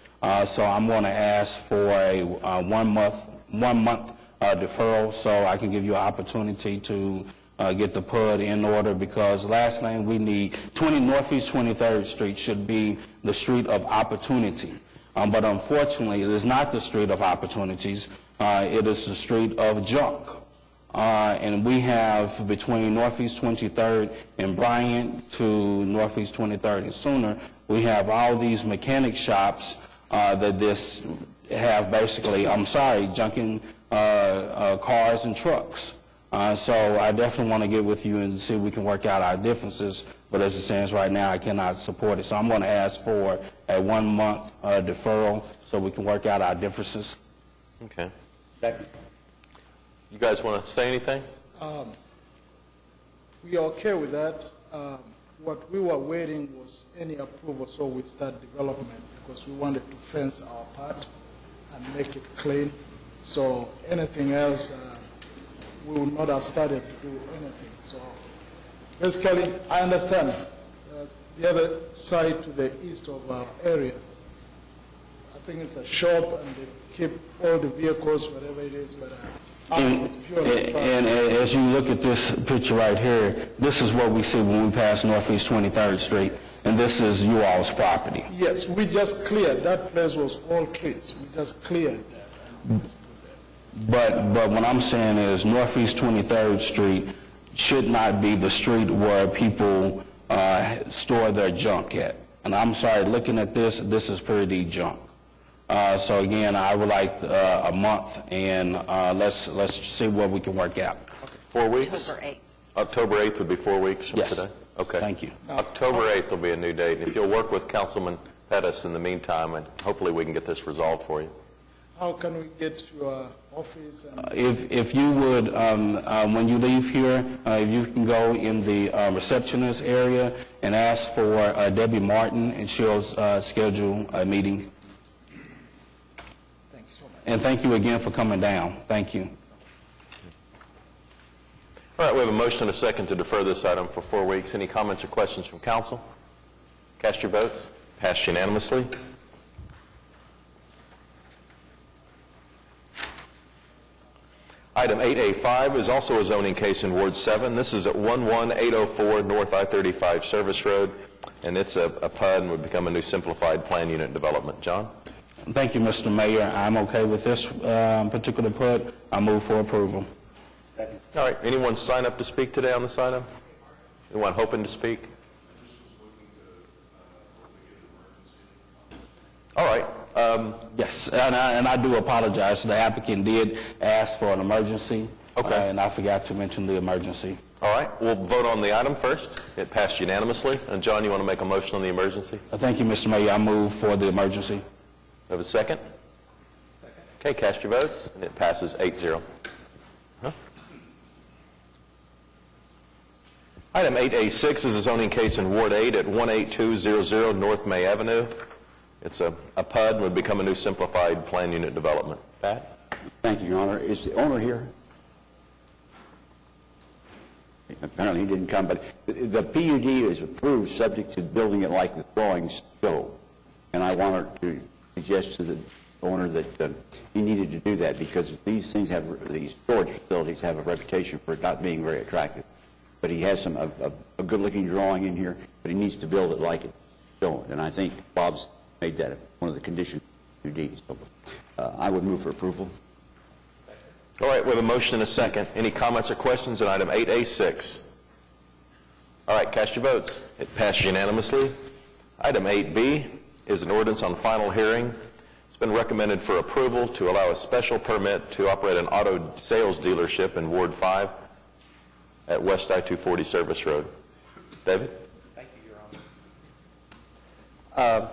So I'm going to ask for a one month deferral so I can give you an opportunity to get the PUD in order, because last thing we need, Northeast 23rd Street should be the street of opportunity. But unfortunately, it is not the street of opportunities. It is the street of junk. And we have between Northeast 23rd and Bryant to Northeast 23rd and Sooner, we have all these mechanic shops that this have basically, junking cars and trucks. So I definitely want to get with you and see if we can work out our differences, but as it stands right now, I cannot support it. So I'm going to ask for a 1-month deferral so we can work out our differences. Okay. You guys want to say anything? We are okay with that. What we were waiting was any approval so we start development, because we wanted to fence our part and make it clean. So anything else, we would not have started to do anything. So basically, I understand the other side to the east of our area. I think it's a shop and they keep all the vehicles, whatever it is, but it's purely And as you look at this picture right here, this is what we see when we pass Northeast 23rd Street, and this is you all's property. Yes, we just cleared. That place was all trees. We just cleared that. And just put that. But what I'm saying is Northeast 23rd Street should not be the street where people store their junk at. And I'm sorry, looking at this is pretty junk. So again, I would like a month, and let's see what we can work out. 4 weeks? October 8th. October 8th would be 4 weeks from Yes. today? Okay. Thank you. October 8th will be a new date. And if you'll work with Councilman Pettis in the meantime, and hopefully we can get this resolved for you. How can we get to your office? And If you would, when you leave here, if you can go in the receptionist area and ask for Debbie Martin, and she'll schedule a meeting. thank you so much. And thank you again for coming down. Thank you. All right, we have a motion and a second to defer this item for 4 weeks. Any comments or questions from council? Cast your votes. Passed unanimously. Item 8A5 is also a zoning case in Ward 7. This is at 11804 North I-35 Service Road, and it's a PUD and would become a new simplified plan unit development. John? Thank you, Mr. Mayor. I'm okay with this particular PUD. I move for approval. All right, anyone sign up to speak today on this item? Anyone hoping to speak? All right. Yes, and I do apologize. The applicant did ask for an emergency. Okay. And I forgot to mention the emergency. All right, we'll vote on the item first. It passed unanimously. And John, you want to make a motion on the emergency? Thank you, Mr. Mayor. I move for the emergency. We have a second? Second. Okay, cast your votes, and it passes 8-0. Item 8A6 is a zoning case in Ward 8 at 18200 North May Avenue. It's a PUD and would become a new simplified plan unit development. Pat? Thank you, Your Honor. Is the owner here? Apparently he didn't come, but the PUD is approved subject to building it like the drawings show. And I wanted to suggest to the owner that he needed to do that, because these things these storage facilities have a reputation for not being very attractive. But he has a good-looking drawing in here, but he needs to build it like it's shown. And I think Bob's made that one of the conditions of PUD. So I would move for approval. All right, we have a motion and a second. Any comments or questions on item 8A6? All right, cast your votes. It passed unanimously. Item 8B is an ordinance on final hearing. It's been recommended for approval to allow a special permit to operate an auto sales dealership in Ward 5 at West I-240 Service Road. David? Thank you, Your Honor.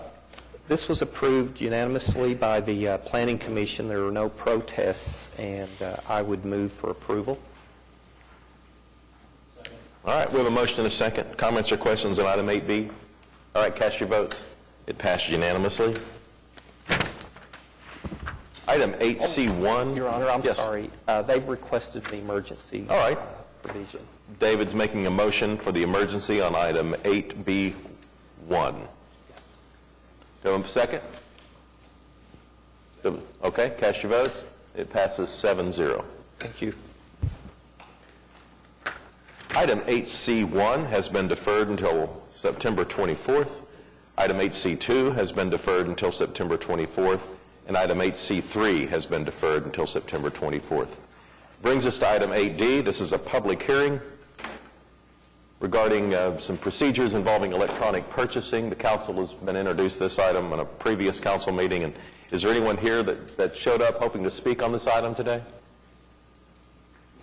This was approved unanimously by the Planning Commission. There were no protests, and I would move for approval. All right, we have a motion and a second. Comments or questions on item 8B? All right, cast your votes. It passed unanimously. Item 8C1. Your Honor, I'm Yes. sorry. They've requested the emergency All right. provision. David's making a motion for the emergency on item 8B1. Yes. Do I have a second? Okay, cast your votes. It passes 7-0. Thank you. Item 8C1 has been deferred until September 24th. Item 8C2 has been deferred until September 24th. And item 8C3 has been deferred until September 24th. Brings us to item 8D. This is a public hearing regarding some procedures involving electronic purchasing. The council has been introduced this item in a previous council meeting. And is there anyone here that showed up hoping to speak on this item today?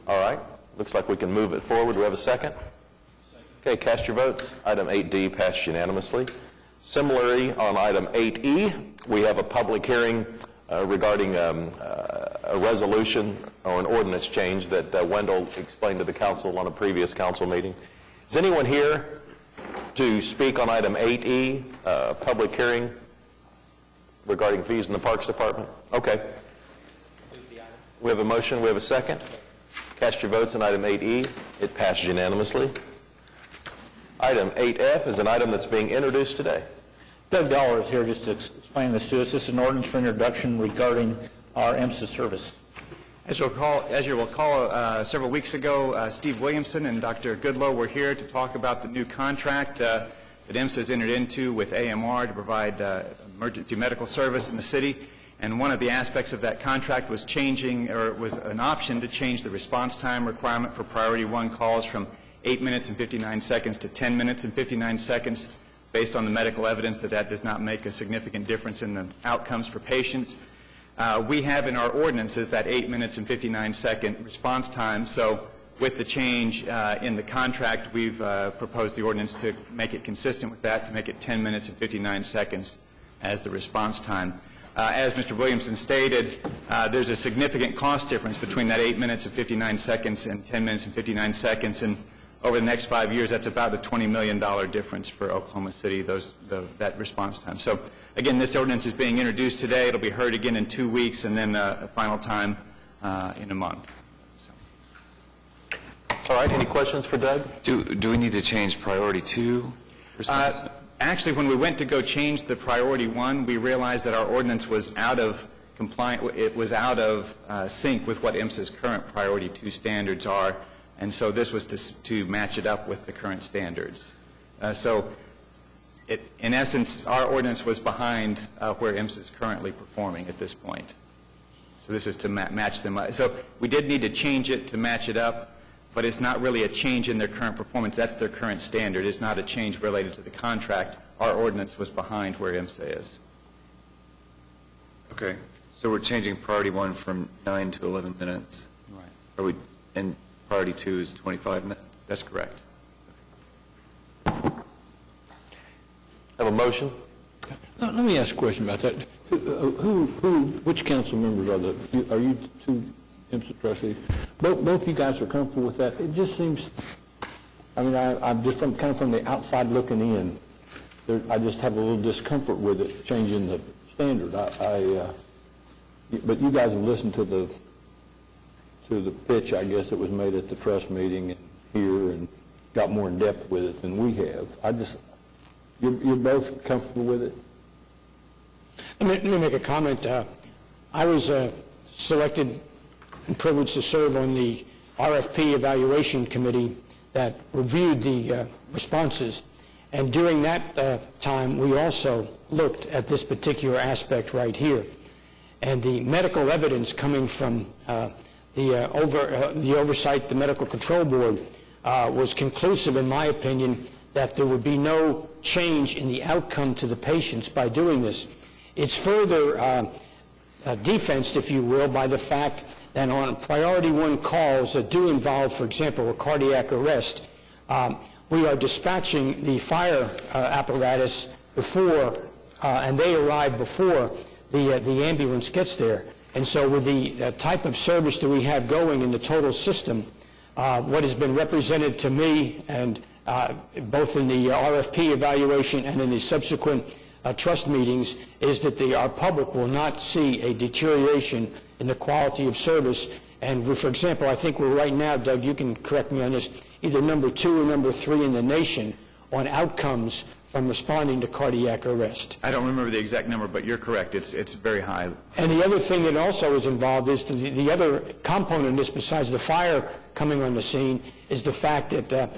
All right. Looks like we can move it forward. Do we have a second? Okay, cast your votes. Item 8D passed unanimously. Similarly, on item 8E, we have a public hearing regarding a resolution or an ordinance change that Wendell explained to the council on a previous council meeting. Is anyone here to speak on item 8E, public hearing regarding fees in the Parks Department? Okay. We have a motion. We have a second. Cast your votes on item 8E. It passed unanimously. Item 8F is an item that's being introduced today. Doug Dollar is here just to explain this to us. This is an ordinance for introduction regarding our EMSA service. As you'll recall, several weeks ago, Steve Williamson and Dr. Goodlow were here to talk about the new contract that EMSA has entered into with AMR to provide emergency medical service in the city. And one of the aspects of that contract was was an option to change the response time requirement for Priority 1 calls from 8 minutes and 59 seconds to 10 minutes and 59 seconds, based on the medical evidence that does not make a significant difference in the outcomes for patients. We have in our ordinances that 8 minutes and 59 second response time. So with the change in the contract, we've proposed the ordinance to make it consistent with that, to make it 10 minutes and 59 seconds as the response time. As Mr. Williamson stated, there's a significant cost difference between that 8 minutes and 59 seconds and 10 minutes and 59 seconds. And over the next 5 years, that's about a $20 million difference for Oklahoma City, that response time. So, again, this ordinance is being introduced today. It'll be heard again in 2 weeks, and then a final time in a month. So. All right. Any questions for Doug? Do we need to change Priority 2 response? Actually, when we went to go change the Priority 1, we realized that our ordinance was out of sync with what IMSA's current Priority 2 standards are. And so this was to match it up with the current standards. In essence, our ordinance was behind where IMSA is currently performing at this point. So this is to match them up. So we did need to change it to match it up, but it's not really a change in their current performance. That's their current standard. It's not a change related to the contract. Our ordinance was behind where IMSA is. Okay. So we're changing Priority 1 from 9 to 11 minutes. Right. And Priority 2 is 25 minutes? That's correct. Have a motion? Let me ask a question about that. Which council members are you two IMSA trustees? Both you guys are comfortable with that? It just seems, I mean, I'm just kind of from the outside looking in. I just have a little discomfort with it, changing the standard. But you guys have listened to the pitch, I guess, that was made at the trust meeting here and got more in depth with it than we have. You're both comfortable with it? Let me make a comment. I was selected and privileged to serve on the RFP evaluation committee that reviewed the responses. And during that time, we also looked at this particular aspect right here. And the medical evidence coming from the oversight, the Medical Control Board, was conclusive, in my opinion, that there would be no change in the outcome to the patients by doing this. It's further defensed, if you will, by the fact that on Priority 1 calls that do involve, for example, a cardiac arrest, we are dispatching the fire apparatus before, and they arrive before the ambulance gets there. And so with the type of service that we have going in the total system, what has been represented to me, and both in the RFP evaluation and in the subsequent trust meetings, is that our public will not see a deterioration in the quality of service. And for example, I think we're right now, Doug, you can correct me on this, either number 2 or number 3 in the nation on outcomes from responding to cardiac arrest. I don't remember the exact number, but you're correct. It's very high. And the other thing that also is involved is the other component of this, besides the fire coming on the scene, is the fact that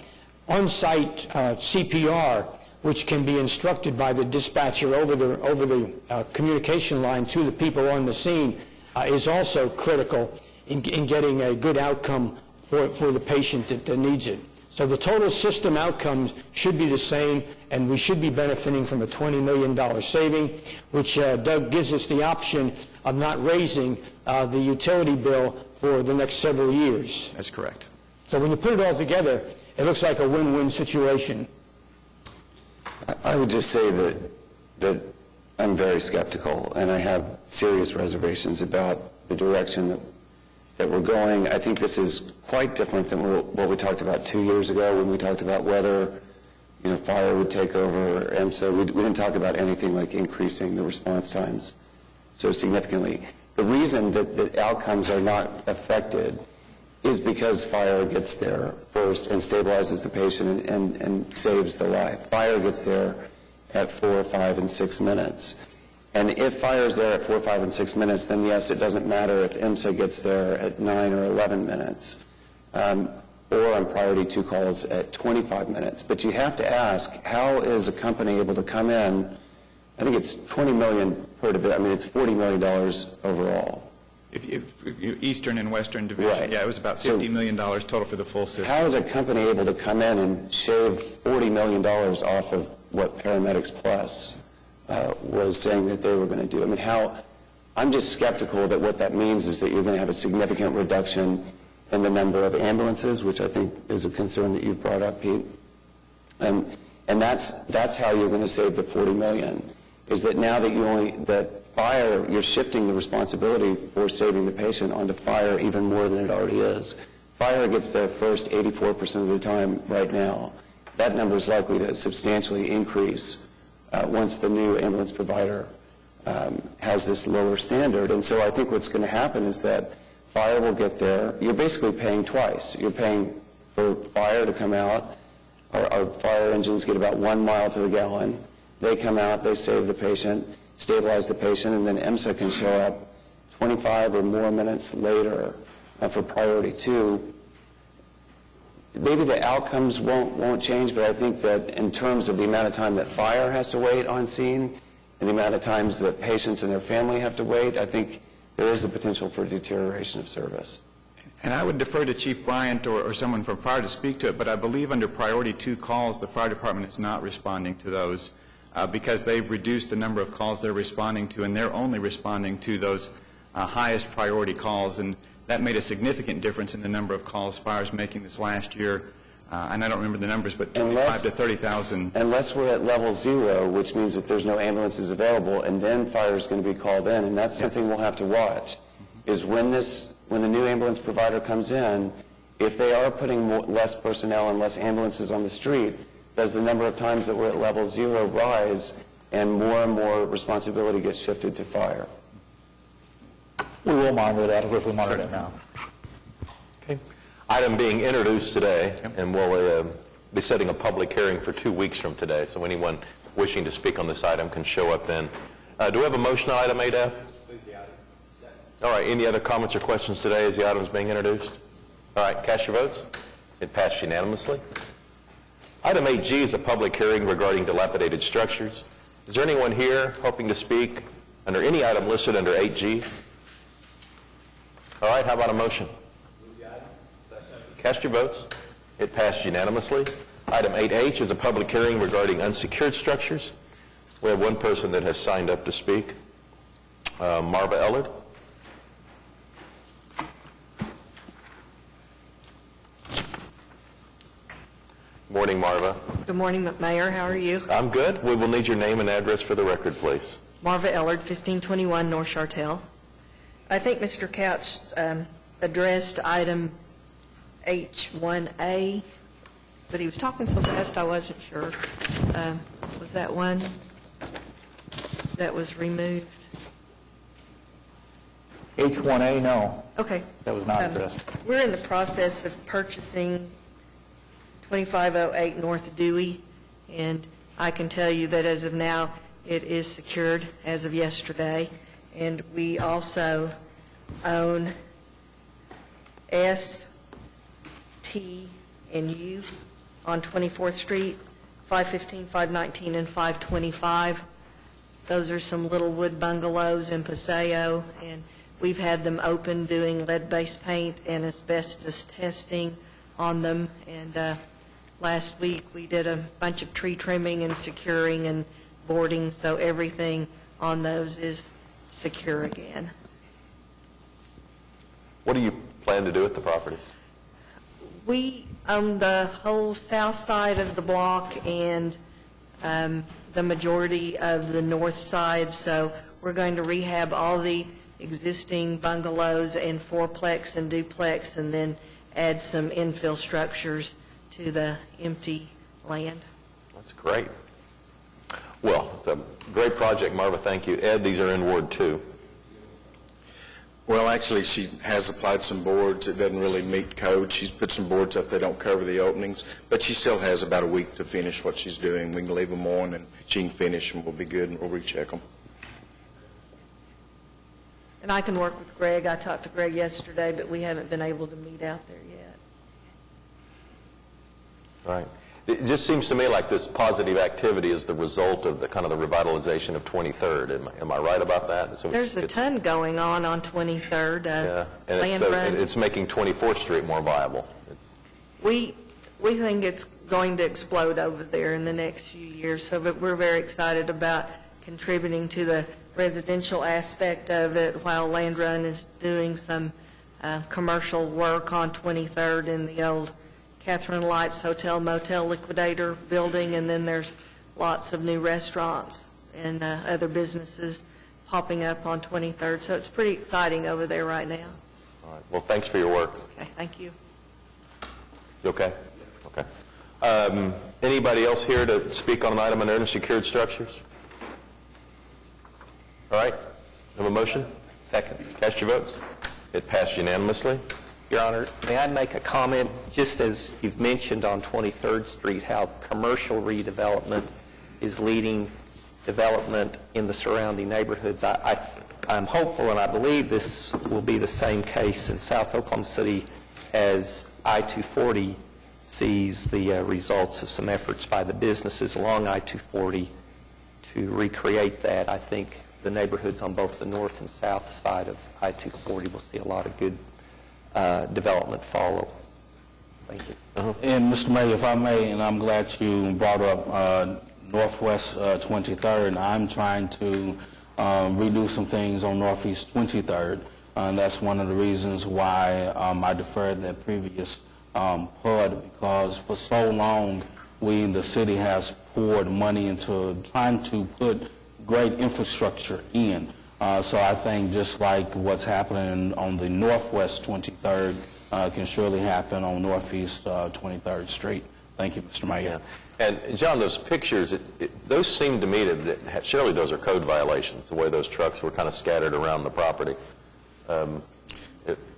on-site CPR, which can be instructed by the dispatcher over the communication line to the people on the scene, is also critical in getting a good outcome for the patient that needs it. So the total system outcomes should be the same, and we should be benefiting from a $20 million saving, which Doug gives us the option of not raising the utility bill for the next several years. That's correct. So when you put it all together, it looks like a win-win situation. I would just say that I'm very skeptical, and I have serious reservations about the direction that we're going. I think this is quite different than what we talked about 2 years ago when we talked about whether, fire would take over. And so we didn't talk about anything like increasing the response times so significantly. The reason that outcomes are not affected is because fire gets there first and stabilizes the patient and saves the life. Fire gets there at 4, 5, and 6 minutes. And if fire is there at 4, 5, and 6 minutes, then yes, it doesn't matter if IMSA gets there at 9 or 11 minutes, or on priority 2 calls at 25 minutes. But you have to ask, how is a company able to come in, I think it's $20 million per division, I mean, it's $40 million overall. If Eastern and Western Division, Right. Yeah, it was about $50 million total for the full system. How is a company able to come in and shave $40 million off of what Paramedics Plus was saying that they were going to do? I mean, I'm just skeptical that what that means is that you're going to have a significant reduction in the number of ambulances, which I think is a concern that you've brought up, Pete. And that's how you're going to save the $40 million, is that now that fire, you're shifting the responsibility for saving the patient onto fire even more than it already is. Fire gets there first 84% of the time right now. That number is likely to substantially increase once the new ambulance provider has this lower standard. And so I think what's going to happen is that fire will get there. You're basically paying twice. You're paying for fire to come out. Our fire engines get about 1 mile to the gallon. They come out, they save the patient, stabilize the patient, and then EMSA can show up 25 or more minutes later for priority 2. Maybe the outcomes won't change, but I think that in terms of the amount of time that fire has to wait on scene and the amount of times that patients and their family have to wait, I think there is the potential for deterioration of service. And I would defer to Chief Bryant or someone from fire to speak to it, but I believe under priority 2 calls, the fire department is not responding to those because they've reduced the number of calls they're responding to, and they're only responding to those highest priority calls. And that made a significant difference in the number of calls fire is making this last year. And I don't remember the numbers, but 25 to 30,000. Unless we're at level 0, which means that there's no ambulances available, and then fire is going to be called in, and that's something we'll have to watch, is when the new ambulance provider comes in, if they are putting less personnel and less ambulances on the street, does the number of times that we're at level 0 rise and more responsibility gets shifted to fire? We will monitor that. Of course, we monitor it now. Okay. Item being introduced today, and we'll be setting a public hearing for 2 weeks from today, so anyone wishing to speak on this item can show up then. Do we have a motion on item 8F? All right, any other comments or questions today as the item is being introduced? All right, cast your votes. It passed unanimously. Item 8G is a public hearing regarding dilapidated structures. Is there anyone here hoping to speak under any item listed under 8G? All right, how about a motion? Cast your votes. It passed unanimously. Item 8H is a public hearing regarding unsecured structures. We have one person that has signed up to speak, Marva Ellard. Morning, Marva. Good morning, Mayor. How are you? I'm good. We will need your name and address for the record, please. Marva Ellard, 1521 North Chartel. I think Mr. Couch addressed item H1A, but he was talking so fast I wasn't sure. Was that one that was removed? H1A, no. Okay. That was not addressed. We're in the process of purchasing 2508 North Dewey, and I can tell you that as of now, it is secured as of yesterday. And we also own S, T, and U on 24th Street, 515, 519, and 525. Those are some little wood bungalows in Paseo, and we've had them open doing lead-based paint and asbestos testing on them, and Last week, we did a bunch of tree trimming and securing and boarding, so everything on those is secure again. What do you plan to do with the properties? We own the whole south side of the block and the majority of the north side, so we're going to rehab all the existing bungalows and fourplex and duplex, and then add some infill structures to the empty land. That's great. Well, it's a great project, Marva. Thank you. Ed, these are in Ward 2. Well, actually, she has applied some boards. It doesn't really meet code. She's put some boards up. They don't cover the openings, but she still has about a week to finish what she's doing. We can leave them on, and she can finish, and we'll be good, and we'll recheck them. And I can work with Greg. I talked to Greg yesterday, but we haven't been able to meet out there yet. Right. It just seems to me like this positive activity is the result of the kind of the revitalization of 23rd. Am I right about that? So There's a ton going on 23rd. Yeah, and Land Run. it's making 24th Street more viable. We think it's going to explode over there in the next few years, so but we're very excited about contributing to the residential aspect of it while Land Run is doing some commercial work on 23rd in the old Catherine Lipes Hotel Motel Liquidator building, and then there's lots of new restaurants and other businesses popping up on 23rd, so it's pretty exciting over there right now. All right. Well, thanks for your work. Okay, thank you. You okay? Okay. Anybody else here to speak on an item under secured structures? All right. Have a motion? Second. Cast your votes. It passed unanimously. Your Honor, may I make a comment, just as you've mentioned on 23rd Street, how commercial redevelopment is leading development in the surrounding neighborhoods. I'm hopeful, and I believe this will be the same case in South Oklahoma City as I-240 sees the results of some efforts by the businesses along I-240 to recreate that. I think the neighborhoods on both the north and south side of I-240 will see a lot of good development follow. Thank you. And Mr. Mayor, if I may, and I'm glad you brought up Northwest 23rd. I'm trying to redo some things on Northeast 23rd, and that's one of the reasons why I deferred that previous PUD, because for so long we in the city has poured money into trying to put great infrastructure in. So I think just like what's happening on the Northwest 23rd can surely happen on Northeast 23rd Street. Thank you, Mr. Mayor. And John, those pictures, those seem to me that surely those are code violations, the way those trucks were kind of scattered around the property.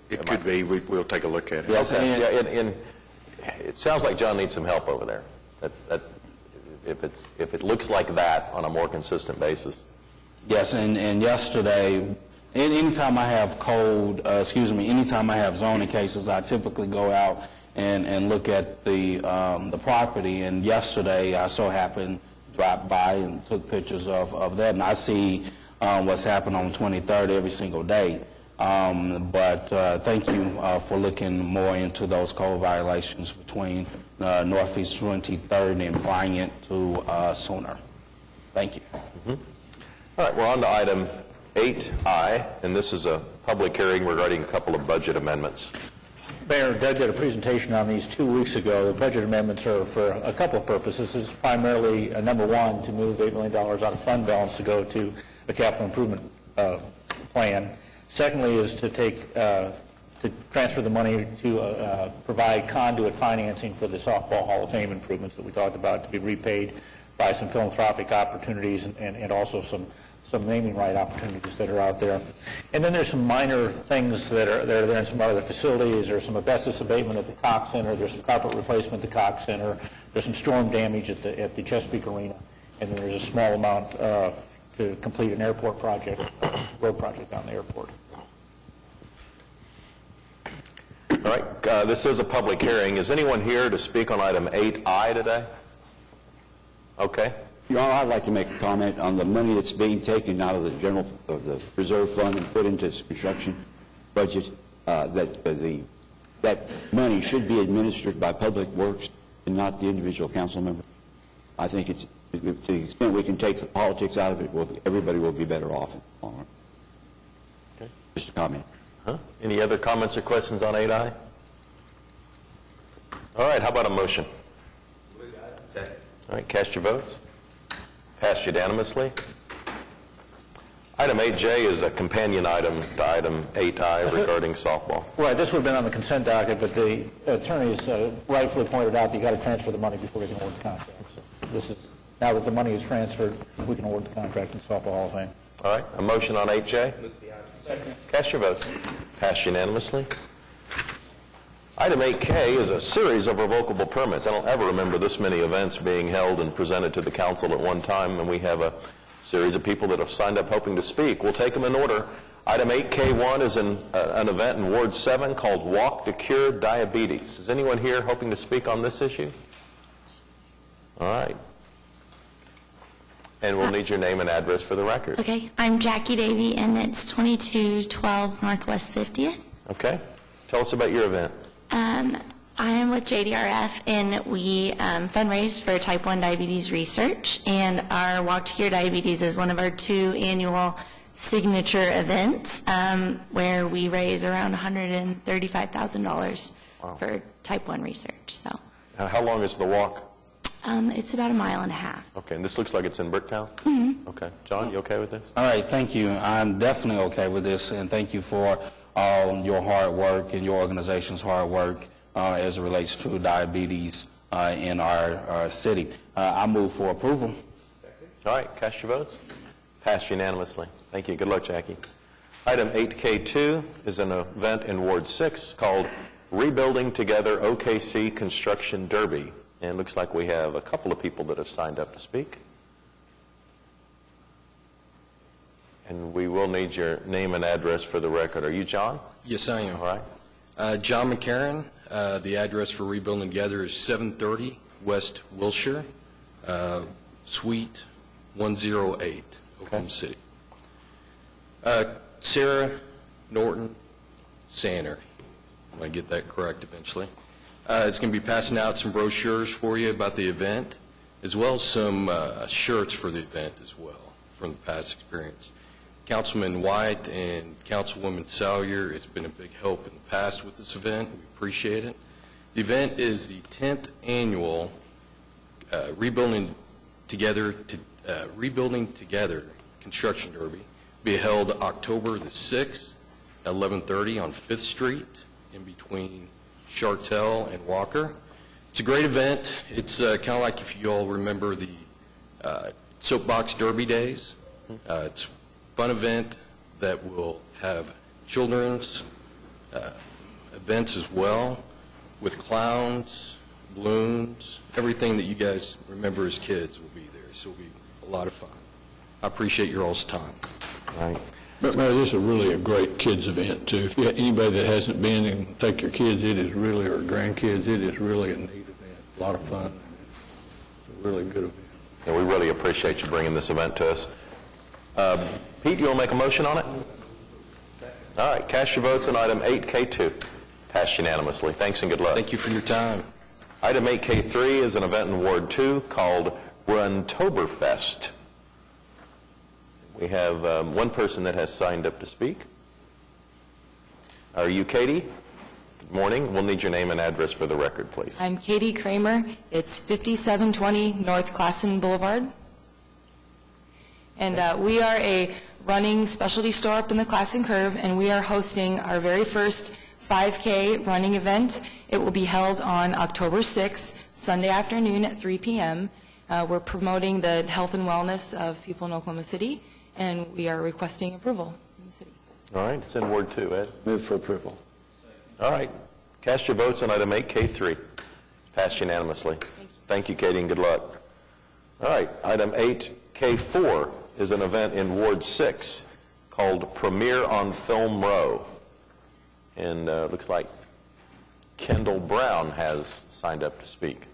It could be. We'll take a look at it. Yes, and it sounds like John needs some help over there. That's if it looks like that on a more consistent basis. Yes, and yesterday, anytime I have anytime I have zoning cases, I typically go out and look at the property. And yesterday, I so happened dropped by and took pictures of that, and I see what's happened on 23rd every single day. But thank you for looking more into those code violations between Northeast 23rd and Bryant to Sooner. Thank you. Mm-hmm. All right, we're on to item 8I, and this is a public hearing regarding a couple of budget amendments. Mayor, Doug did a presentation on these 2 weeks ago. The budget amendments are for a couple of purposes. This is primarily, number one, to move $8 million out of fund balance to go to a capital improvement plan. Secondly is to transfer the money to provide conduit financing for the Softball Hall of Fame improvements that we talked about, to be repaid by some philanthropic opportunities and also some naming right opportunities that are out there. And then there's some minor things that are there in some other facilities. There's some asbestos abatement at the Cox Center. There's some carpet replacement at the Cox Center. There's some storm damage at the Chesapeake Arena. And then there's a small amount to complete an airport project, road project on the airport. All right, this is a public hearing. Is anyone here to speak on item 8I today? Okay. Your Honor, I'd like to make a comment on the money that's being taken out of the reserve fund and put into its construction budget. That money should be administered by Public Works and not the individual council member. I think it's, to the extent we can take the politics out of it, everybody will be better off in the long run. Okay. Just a comment. Any other comments or questions on 8I? All right, how about a motion? Second. All right, cast your votes. Passed unanimously. Item 8J is a companion item to item 8I regarding softball. Right, this would have been on the consent docket, but the attorneys rightfully pointed out that you got to transfer the money before we can award the contract. So this is, now that the money is transferred, we can award the contract from the Softball Hall of Fame. All right, a motion on 8J? Second. Cast your votes. Passed unanimously. Item 8K is a series of revocable permits. I don't ever remember this many events being held and presented to the council at one time, and we have a series of people that have signed up hoping to speak. We'll take them in order. Item 8K1 is an event in Ward 7 called Walk to Cure Diabetes. Is anyone here hoping to speak on this issue? All right. And we'll need your name and address for the record. Okay, I'm Jackie Davey, and it's 2212 Northwest 50th. Okay. Tell us about your event. I am with JDRF, and we fundraise for type 1 diabetes research, and our Walk to Cure Diabetes is one of our 2 annual signature events where we raise around $135,000 for type 1 research. So, How long is the walk? it's about 1.5 miles. Okay, and this looks like it's in Bricktown? Mm-hmm. Okay. John, you okay with this? All right, thank you. I'm definitely okay with this, and thank you for all your hard work and your organization's hard work as it relates to diabetes in our city. I move for approval. All right, cast your votes. Passed unanimously. Thank you. Good luck, Jackie. Item 8K2 is an event in Ward 6 called Rebuilding Together OKC Construction Derby. And it looks like we have a couple of people that have signed up to speak. And we will need your name and address for the record. Are you John? Yes, I am. All right. John McCarron. The address for Rebuilding Together is 730 West Wilshire, Suite 108, Oklahoma City. Sarah Norton Sander. I'm going to get that correct eventually. It's going to be passing out some brochures for you about the event, as well as some shirts for the event as well from the past experience. Councilman White and Councilwoman Salyer, it's been a big help in the past with this event. We appreciate it. The event is the 10th annual Rebuilding Together Construction Derby. Be held October the 6th at 11:30 on 5th Street in between Chartel and Walker. It's a great event. It's kind of like if you all remember the Soapbox Derby days. It's a fun event that will have children's events as well, with clowns, balloons, everything that you guys remember as kids will be there. So it'll be a lot of fun. I appreciate your all's time. All right. But Mayor, this is really a great kids event too. If you, anybody that hasn't been and take your kids, it is really, or grandkids, it is really a neat event. A lot of fun. It's a really good event. And we really appreciate you bringing this event to us. Pete, you want to make a motion on it? All right, cast your votes on item 8K2. Passed unanimously. Thanks and good luck. Thank you for your time. Item 8K3 is an event in Ward 2 called Runtoberfest. We have one person that has signed up to speak. Are you Katie? Good morning. We'll need your name and address for the record, please. I'm Katie Kramer. It's 5720 North Classen Boulevard. And we are a running specialty store up in the Classen Curve, and we are hosting our very first 5K running event. It will be held on October 6th, Sunday afternoon at 3 p.m. We're promoting the health and wellness of people in Oklahoma City, and we are requesting approval in the city. All right, it's in Ward 2, Ed. Move for approval. All right, cast your votes on item 8K3. Passed unanimously. Thank you, Katie, and good luck. All right, item 8K4 is an event in Ward 6 called Premiere on Film Row. And looks like Kendall Brown has signed up to speak.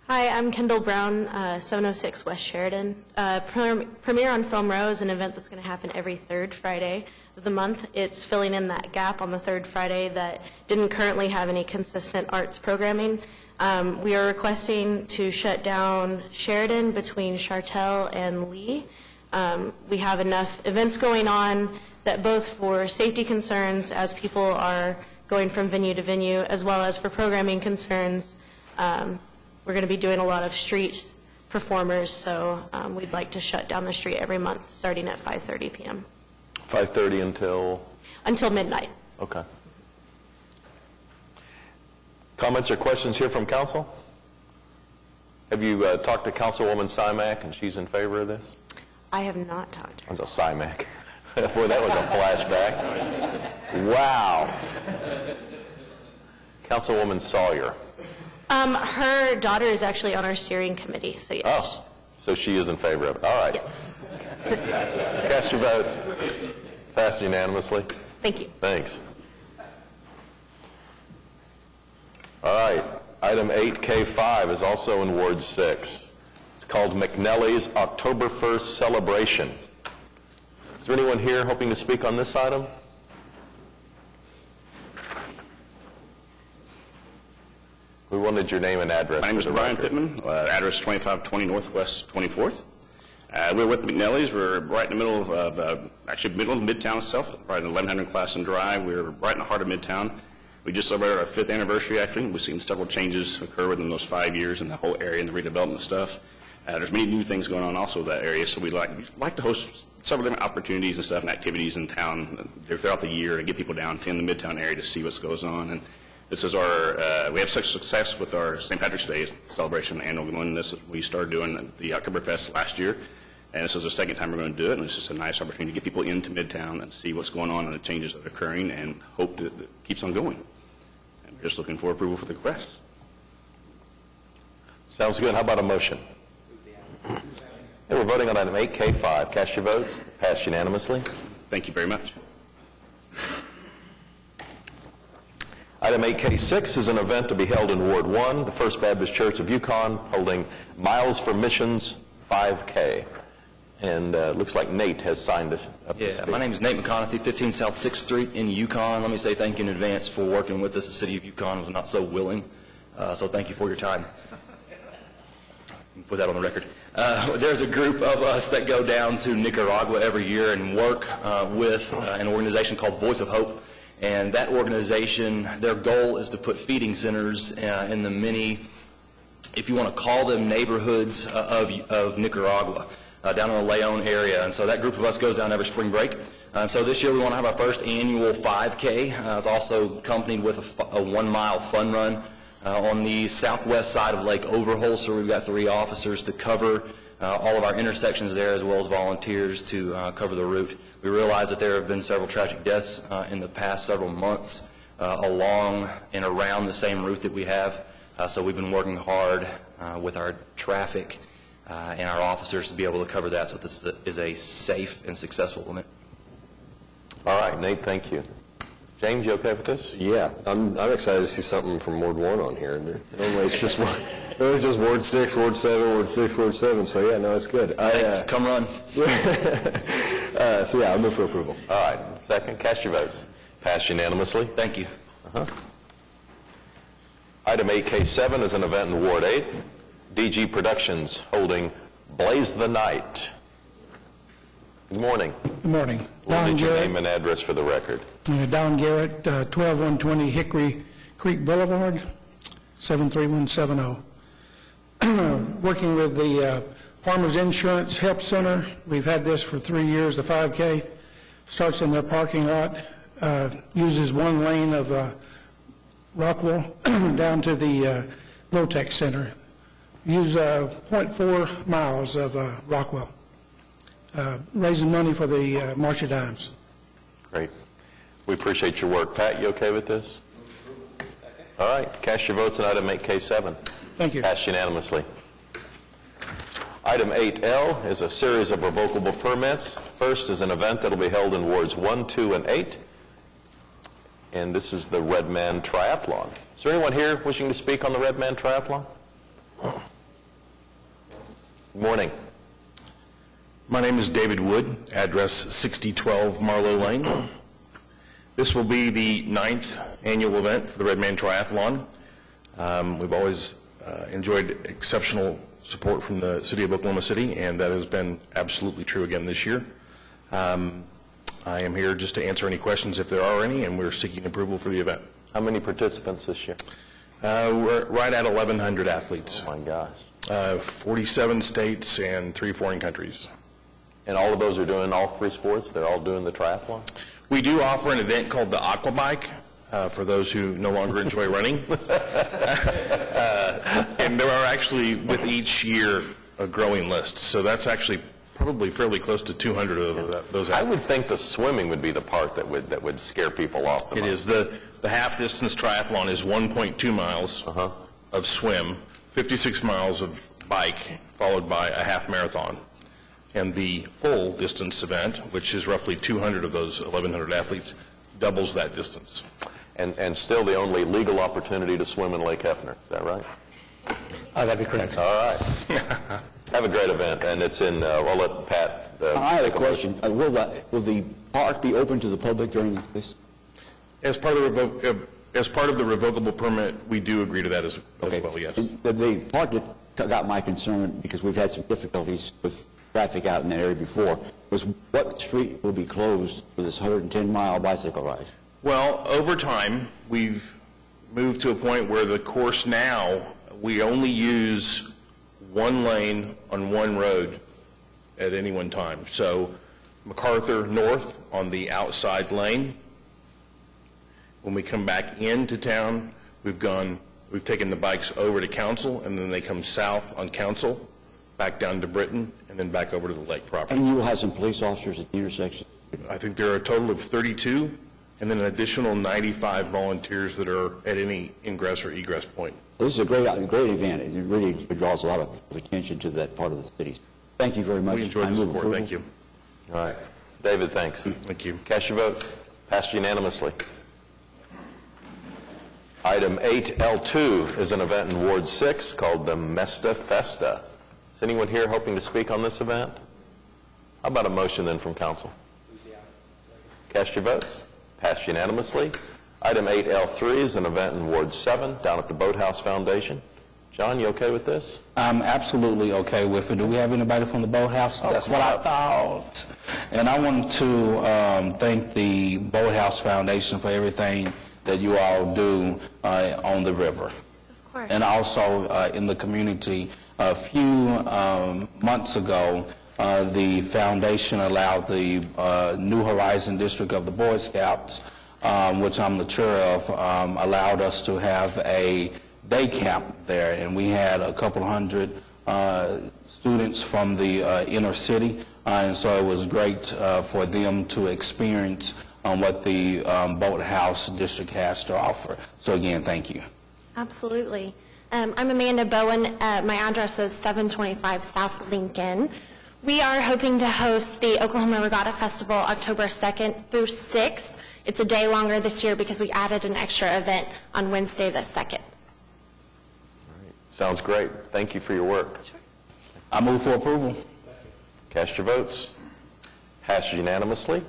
Hi, I'm Kendall Brown, 706 West Sheridan. Premiere on Film Row is an event that's going to happen every third Friday of the month. It's filling in that gap on the third Friday that didn't currently have any consistent arts programming. We are requesting to shut down Sheridan between Chartel and Lee. We have enough events going on that both for safety concerns as people are going from venue to venue, as well as for programming concerns. We're going to be doing a lot of street performers, so we'd like to shut down the street every month, starting at 5:30 p.m. 5:30 until? Until midnight. Okay. Comments or questions here from council? Have you talked to Councilwoman Simak, and she's in favor of this? I have not talked to her. That was a Simak. Boy, that was a flashback. Wow. Councilwoman Sawyer. Her daughter is actually on our steering committee, so yes. Oh, so she is in favor of it. All right. Yes. Cast your votes. Passed unanimously. Thank you. Thanks. All right. Item 8K5 is also in Ward 6. It's called McNelly's October 1st Celebration. Is there anyone here hoping to speak on this item? We wanted your name and address. My name is Brian Pittman, address 2520 Northwest 24th. We're with McNelly's. We're right in the middle of, actually middle of Midtown itself, right in 1100 Classen Drive. We're right in the heart of Midtown. We just celebrated our 5th anniversary, actually. We've seen several changes occur within those 5 years in the whole area and the redevelopment stuff. There's many new things going on also in that area, so we'd like to host several different opportunities and stuff and activities in town throughout the year and get people down to in the Midtown area to see what goes on. And this is our, we have such success with our St. Patrick's Day celebration annual one. We started doing the Oktoberfest last year, and this is the second time we're going to do it, and it's just a nice opportunity to get people into Midtown and see what's going on and the changes that are occurring and hope that it keeps on going. And we're just looking for approval for the request. Sounds good. How about a motion? Hey, we're voting on item 8K5. Cast your votes. Passed unanimously. Thank you very much. Item 8K6 is an event to be held in Ward 1, the First Baptist Church of Yukon, holding Miles for Missions 5K. And it looks like Nate has signed us up to speak. My name is Nate McConaughey, 15 South 6th Street in Yukon. Let me say thank you in advance for working with us. The city of Yukon was not so willing, so thank you for your time. Put that on the record. There's a group of us that go down to Nicaragua every year and work with an organization called Voice of Hope. And that organization, their goal is to put feeding centers in the many, if you want to call them, neighborhoods of Nicaragua, down in the Leon area. And so that group of us goes down every spring break. So this year we want to have our first annual 5K. It's also accompanied with a 1-mile fun run on the southwest side of Lake Overholser. We've got 3 officers to cover all of our intersections there, as well as volunteers to cover the route. We realize that there have been several tragic deaths in the past several months along and around the same route that we have. So we've been working hard with our traffic and our officers to be able to cover that, so this is a safe and successful event. All right, Nate, thank you. James, you okay with this? Yeah, I'm excited to see something from Ward 1 on here. Normally it's just Ward 6, Ward 7, Ward 6, Ward 7, so yeah, no, it's good. Thanks, come run. So yeah, I'll move for approval. All right, second, cast your votes. Passed unanimously. Thank you. Item 8K7 is an event in Ward 8. DG Productions holding Blaze the Night. Good morning. Good morning. We'll need your name and address for the record. Don Garrett, 12120 Hickory Creek Boulevard, 73170. Working with the Farmers Insurance Help Center. We've had this for 3 years. The 5K starts in their parking lot, uses 1 lane of Rockwell down to the Votex Center. Use 0.4 miles of Rockwell. Raising money for the March of Dimes. Great. We appreciate your work. Pat, you okay with this? All right. Cast your votes on item 8K7. Thank you. Passed unanimously. Item 8L is a series of revocable permits. First is an event that will be held in Wards 1, 2, and 8. And this is the Redman Triathlon. Is there anyone here wishing to speak on the Redman Triathlon? Good morning. My name is David Wood, address 6012 Marlowe Lane. This will be the 9th annual event for the Red Man Triathlon. We've always enjoyed exceptional support from the City of Oklahoma City, and that has been absolutely true again this year. I am here just to answer any questions if there are any, and we're seeking approval for the event. How many participants this year? We're right at 1,100 athletes. Oh, my gosh. 47 states and 3 foreign countries. And all of those are doing all 3 sports? They're all doing the triathlon? We do offer an event called the Aqua Bike for those who no longer enjoy running. And there are actually, with each year, a growing list. So that's actually probably fairly close to 200 of those. I would think the swimming would be the part that would scare people off the most. It is. The half-distance triathlon is 1.2 miles of swim, 56 miles of bike, followed by a half marathon. And the full distance event, which is roughly 200 of those 1,100 athletes, doubles that distance. And still the only legal opportunity to swim in Lake Hefner. Is that right? That'd be correct. All right. Have a great event, and it's in, I'll let Pat. I have a question. Will the park be open to the public during this? As part of the revocable permit, we do agree to that as well, yes. And the part that got my concern, because we've had some difficulties with traffic out in that area before, was what street will be closed for this 110-mile bicycle ride? Well, over time, we've moved to a point where the course now, we only use one lane on one road at any one time. So MacArthur North on the outside lane. When we come back into town, we've taken the bikes over to Council, and then they come south on Council, back down to Britain, and then back over to the lake property. And you will have some police officers at the intersection? I think there are a total of 32, and then an additional 95 volunteers that are at any ingress or egress point. This is a great event, and it really draws a lot of attention to that part of the city. Thank you very much. We enjoyed the support. Thank you. All right. David, thanks. Thank you. Cast your votes. Passed unanimously. Item 8L2 is an event in Ward 6 called the Mesta Festa. Is anyone here hoping to speak on this event? How about a motion then from council? Cast your votes. Passed unanimously. Item 8L3 is an event in Ward 7 down at the Boathouse Foundation. John, you okay with this? I'm absolutely okay with it. Do we have anybody from the Boathouse? That's what I thought. And I want to thank the Boathouse Foundation for everything that you all do on the river. Of course. And also in the community. A few months ago, the foundation allowed the New Horizon District of the Boy Scouts, which I'm the chair of, allowed us to have a day camp there, and we had a couple hundred students from the inner city, and so it was great for them to experience what the Boathouse District has to offer. So again, thank you. Absolutely. I'm Amanda Bowen. My address is 725 South Lincoln. We are hoping to host the Oklahoma Regatta Festival October 2nd through 6th. It's a day longer this year because we added an extra event on Wednesday the 2nd. Sounds great. Thank you for your work. Sure. I move for approval. Cast your votes. Passed unanimously.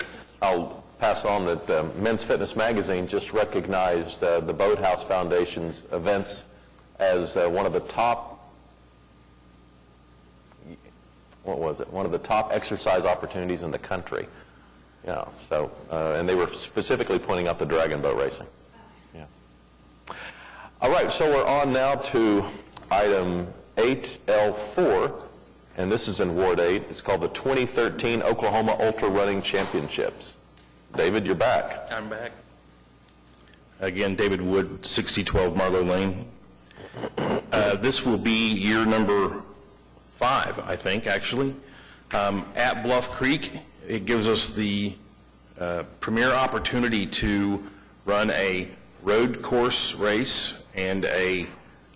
I'll pass on that Men's Fitness Magazine just recognized the Boathouse Foundation's events as one of the top, one of the top exercise opportunities in the country. Yeah, so, and they were specifically pointing out the dragon boat racing. Yeah. All right, so we're on now to item 8L4, and this is in Ward 8. It's called the 2013 Oklahoma Ultra Running Championships. David, you're back. I'm back. Again, David Wood, 6012 Marlowe Lane. This will be year number 5, I think, actually. At Bluff Creek, it gives us the premier opportunity to run a road course race and a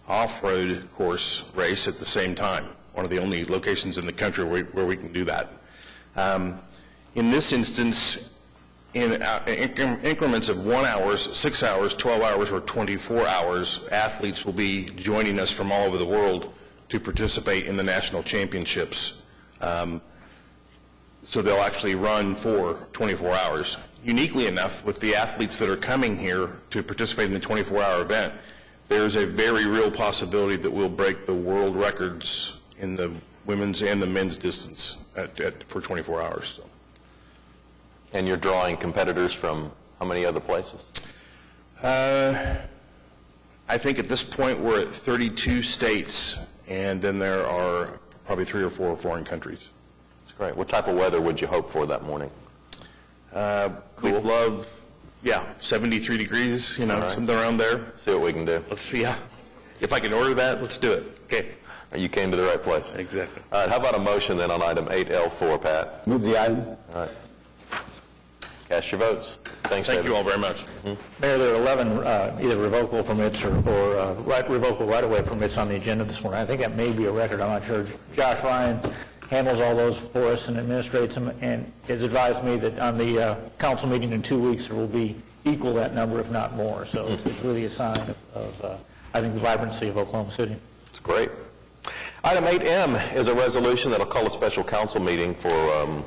off-road course race at the same time. One of the only locations in the country where we can do that. In this instance, in increments of 1 hour, 6 hours, 12 hours, or 24 hours, athletes will be joining us from all over the world to participate in the national championships. So they'll actually run for 24 hours. Uniquely enough, with the athletes that are coming here to participate in the 24-hour event, there's a very real possibility that we'll break the world records in the women's and the men's distance for 24 hours. So. And you're drawing competitors from how many other places? I think at this point we're at 32 states, and then there are probably 3 or 4 foreign countries. That's great. What type of weather would you hope for that morning? We'd love, 73 degrees, right. Something around there. See what we can do. Let's see, if I can order that, let's do it. Okay. You came to the right place. Exactly. All right, how about a motion then on item 8L4, Pat? Move the item. All right. Cast your votes. Thanks, Thank David. you all very much. Mayor, there are 11 either revocable permits or revocable right-of-way permits on the agenda this morning. I think that may be a record. I'm not sure. Josh Ryan handles all those for us and administrates them, and has advised me that on the council meeting in 2 weeks, there will be equal that number, if not more. So it's really a sign of I think, the vibrancy of Oklahoma City. It's great. Item 8M is a resolution that will call a special council meeting for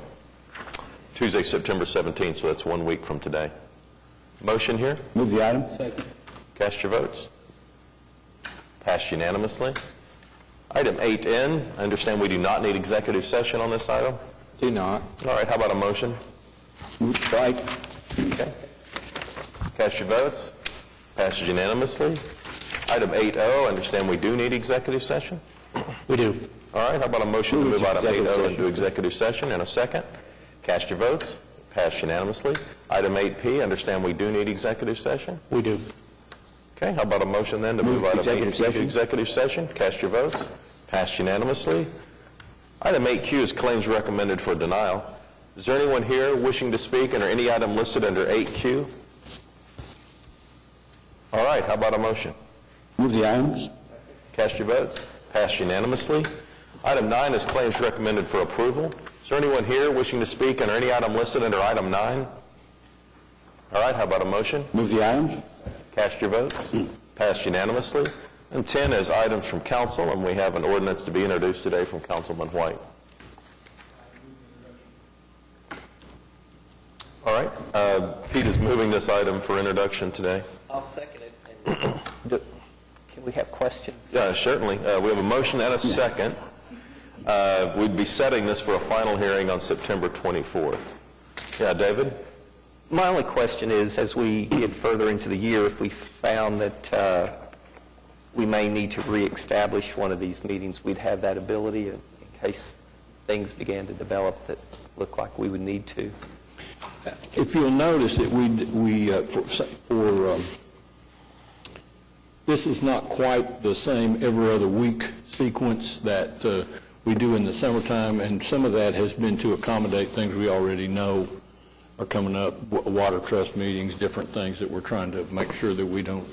Tuesday, September 17th, so that's 1 week from today. Motion here? Move the item. Second. Cast your votes. Passed unanimously. Item 8N, I understand we do not need executive session on this item? Do not. All right, how about a motion? Move strike. Okay. Cast your votes. Passed unanimously. Item 8O, I understand we do need executive session? We do. All right, how about a motion to move item 8O into executive session in a second? Cast your votes. Passed unanimously. Item 8P, I understand we do need executive session? We do. Okay, how about a motion then to move item 8P to executive session? Cast your votes. Passed unanimously. Item 8Q is claims recommended for denial. Is there anyone here wishing to speak under any item listed under 8Q? All right, how about a motion? Move the items. Cast your votes. Passed unanimously. Item 9 is claims recommended for approval. Is there anyone here wishing to speak under any item listed under item 9? All right, how about a motion? Move the items. Cast your votes. Passed unanimously. And 10 is items from council, and we have an ordinance to be introduced today from Councilman White. All right, Pete is moving this item for introduction today. I'll second it. And can we have questions? Yeah, certainly. We have a motion and a second. We'd be setting this for a final hearing on September 24th. Yeah, David? My only question is, as we get further into the year, if we found that we may need to reestablish one of these meetings, we'd have that ability in case things began to develop that look like we would need to. If you'll notice that this is not quite the same every other week sequence that we do in the summertime, and some of that has been to accommodate things we already know are coming up, water trust meetings, different things that we're trying to make sure that we don't.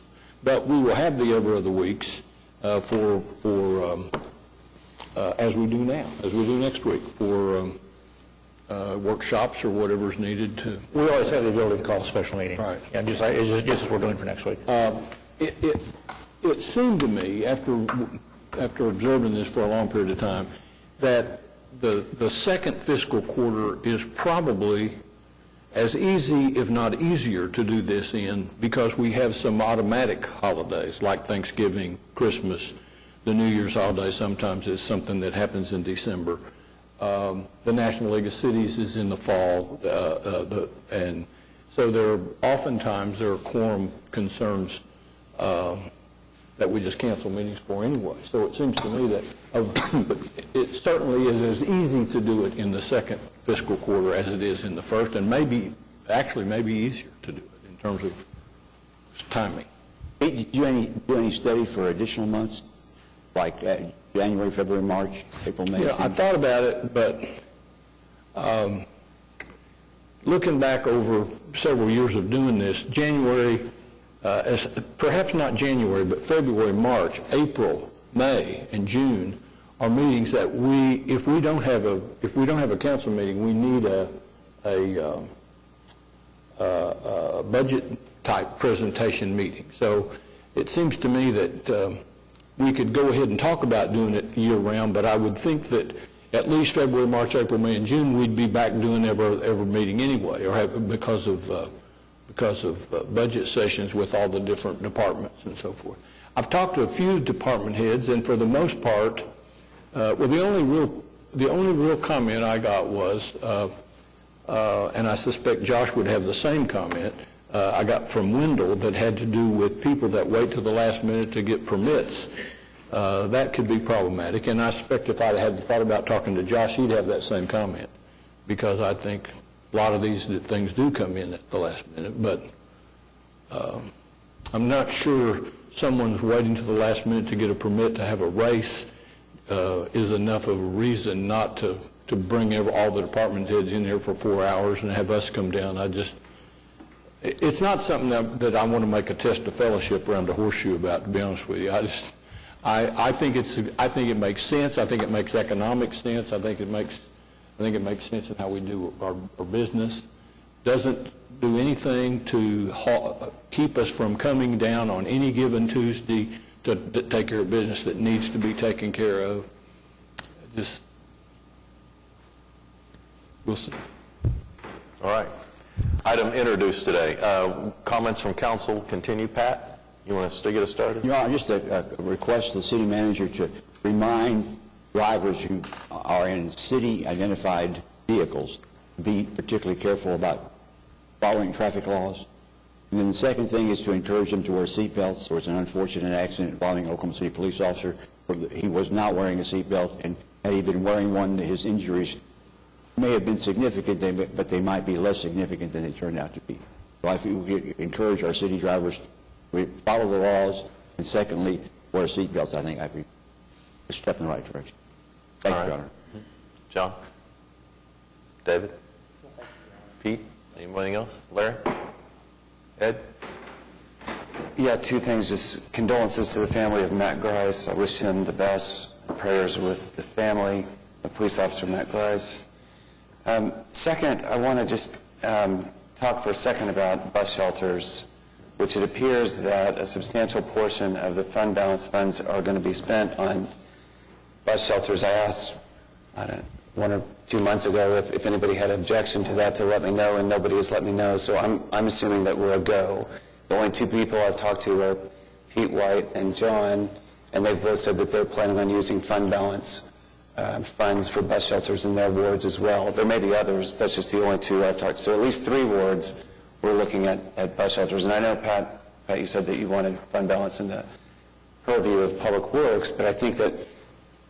But we will have the every other weeks as we do now, as we do next week, for workshops or whatever's needed to. We always have the ability to call a special meeting. Right. Yeah, just as we're doing for next week. It seemed to me, after observing this for a long period of time, that the second fiscal quarter is probably as easy, if not easier, to do this in because we have some automatic holidays like Thanksgiving, Christmas, the New Year's holiday sometimes is something that happens in December. The National League of Cities is in the fall, and so oftentimes there are quorum concerns that we just cancel meetings for anyway. So it seems to me that it certainly is as easy to do it in the second fiscal quarter as it is in the first, and maybe easier to do it in terms of timing. Did you do any study for additional months, like January, February, March, April, May? Yeah, I thought about it, but looking back over several years of doing this, January, perhaps not January, but February, March, April, May, and June are meetings that if we don't have a council meeting, we need a budget type presentation meeting. So it seems to me that we could go ahead and talk about doing it year-round, but I would think that at least February, March, April, May, and June, we'd be back doing every meeting anyway, or because of budget sessions with all the different departments and so forth. I've talked to a few department heads, and for the most part, the only real comment I got was, and I suspect Josh would have the same comment, I got from Wendell that had to do with people that wait till the last minute to get permits. That could be problematic, and I suspect if I had thought about talking to Josh, he'd have that same comment, because I think a lot of these things do come in at the last minute, but I'm not sure someone's waiting to the last minute to get a permit to have a race is enough of a reason not to bring all the department heads in here for 4 hours and have us come down. It's not something that I want to make a test of fellowship around the horseshoe about, to be honest with you. I think it makes sense. I think it makes economic sense. I think it makes sense in how we do our business. Doesn't do anything to keep us from coming down on any given Tuesday to take care of business that needs to be taken care of. We'll see. All right. Item introduced today. Comments from council continue. Pat, you want to get us started? Your Honor, just a request to the city manager to remind drivers who are in city-identified vehicles to be particularly careful about following traffic laws. And then the second thing is to encourage them to wear seatbelts. There was an unfortunate accident involving an Oklahoma City police officer where he was not wearing a seatbelt, and had he been wearing one, his injuries may have been significant, but they might be less significant than they turned out to be. So I feel we encourage our city drivers to follow the laws, and secondly, wear seatbelts. I think I'd be a step in the right direction. Thank you, Your Honor. John? David? Pete? Anything else? Larry? Ed? Yeah, two things. Just condolences to the family of Matt Grice. I wish him the best. Prayers with the family of police officer Matt Grice. Second, I want to just talk for a second about bus shelters, which it appears that a substantial portion of the fund balance funds are going to be spent on bus shelters. I asked, 1 or 2 months ago if anybody had objection to that to let me know, and nobody has let me know, so I'm assuming that we're a go. The only two people I've talked to are Pete White and John, and they've both said that they're planning on using fund balance funds for bus shelters in their wards as well. There may be others. That's just the only two I've talked to. So at least 3 wards we're looking at bus shelters. And I know, Pat, you said that you wanted fund balance in the purview of Public Works, but I think that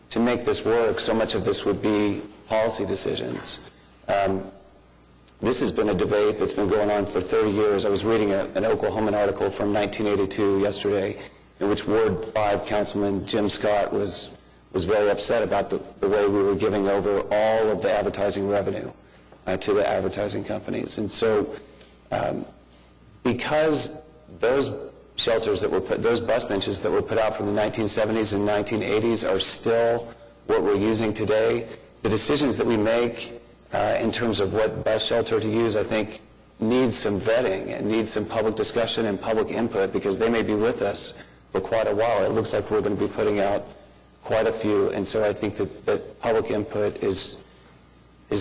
to make this work, so much of this would be policy decisions. This has been a debate that's been going on for 30 years. I was reading an Oklahoman article from 1982 yesterday in which Ward 5 Councilman Jim Scott was very upset about the way we were giving over all of the advertising revenue to the advertising companies. And so because those shelters that were those bus benches that were put out from the 1970s and 1980s are still what we're using today, the decisions that we make in terms of what bus shelter to use, I think, needs some vetting and needs some public discussion and public input, because they may be with us for quite a while. It looks like we're going to be putting out quite a few, and so I think that public input is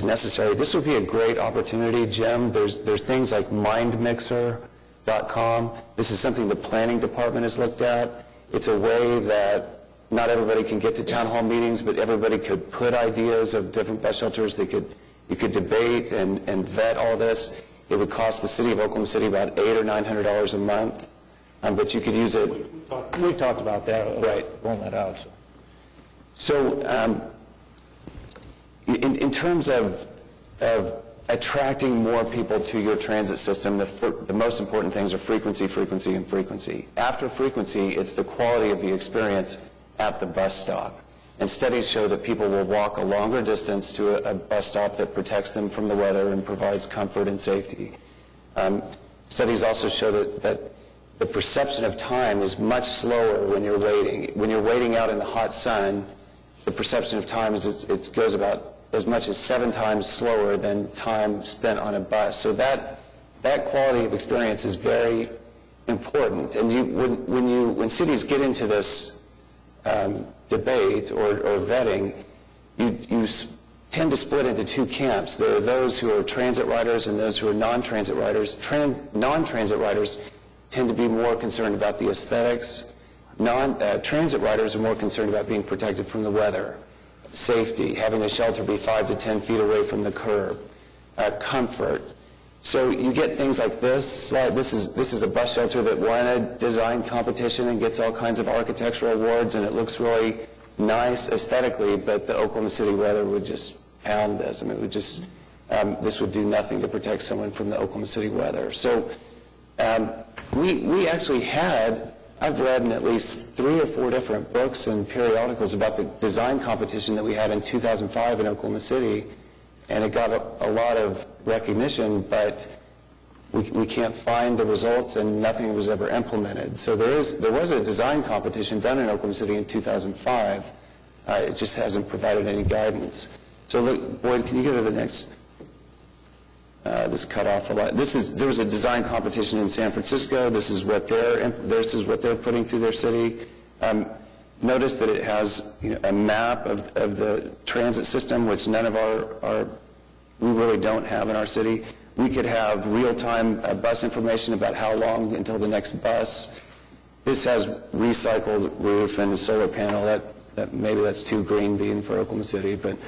necessary. This would be a great opportunity, Jim. There's things like mindmixer.com. This is something the planning department has looked at. It's a way that not everybody can get to town hall meetings, but everybody could put ideas of different bus shelters. You could debate and vet all this. It would cost the city of Oklahoma City about $800 or $900 a month, but you could use it. We've talked about that. Right. Rolling that out. So in terms of attracting more people to your transit system, the most important things are frequency, frequency, and frequency. After frequency, it's the quality of the experience at the bus stop. And studies show that people will walk a longer distance to a bus stop that protects them from the weather and provides comfort and safety. Studies also show that the perception of time is much slower when you're waiting. When you're waiting out in the hot sun, the perception of time it goes about as much as 7 times slower than time spent on a bus. So that quality of experience is very important. And when cities get into this debate or vetting, you tend to split into two camps. There are those who are transit riders and those who are non-transit riders. Non-transit riders tend to be more concerned about the aesthetics. Transit riders are more concerned about being protected from the weather, safety, having the shelter be 5 to 10 feet away from the curb, comfort. So you get things like this. This is a bus shelter that won a design competition and gets all kinds of architectural awards, and it looks really nice aesthetically, but the Oklahoma City weather would just pound this. I mean, it would just, this would do nothing to protect someone from the Oklahoma City weather. So we actually had, I've read in at least 3 or 4 different books and periodicals about the design competition that we had in 2005 in Oklahoma City, and it got a lot of recognition, but we can't find the results, and nothing was ever implemented. So there was a design competition done in Oklahoma City in 2005. It just hasn't provided any guidance. So look, Boyd, can you go to the next? This cut off a lot. There was a design competition in San Francisco. This is what they're putting through their city. Notice that it has a map of the transit system, which none of we really don't have in our city. We could have real-time bus information about how long until the next bus. This has recycled roof and a solar panel. That maybe that's too green bean for Oklahoma City, but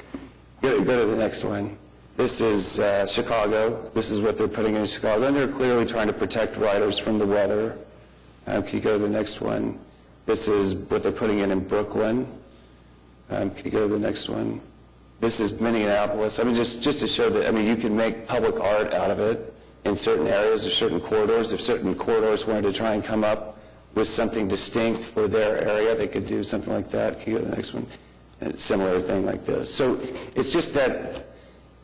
go to the next one. This is Chicago. This is what they're putting in Chicago, and they're clearly trying to protect riders from the weather. Can you go to the next one? This is what they're putting in Brooklyn. Can you go to the next one? This is Minneapolis. I mean, just to show that, I mean, you can make public art out of it in certain areas or certain corridors. If certain corridors wanted to try and come up with something distinct for their area, they could do something like that. Can you go to the next one? A similar thing like this. So it's just that,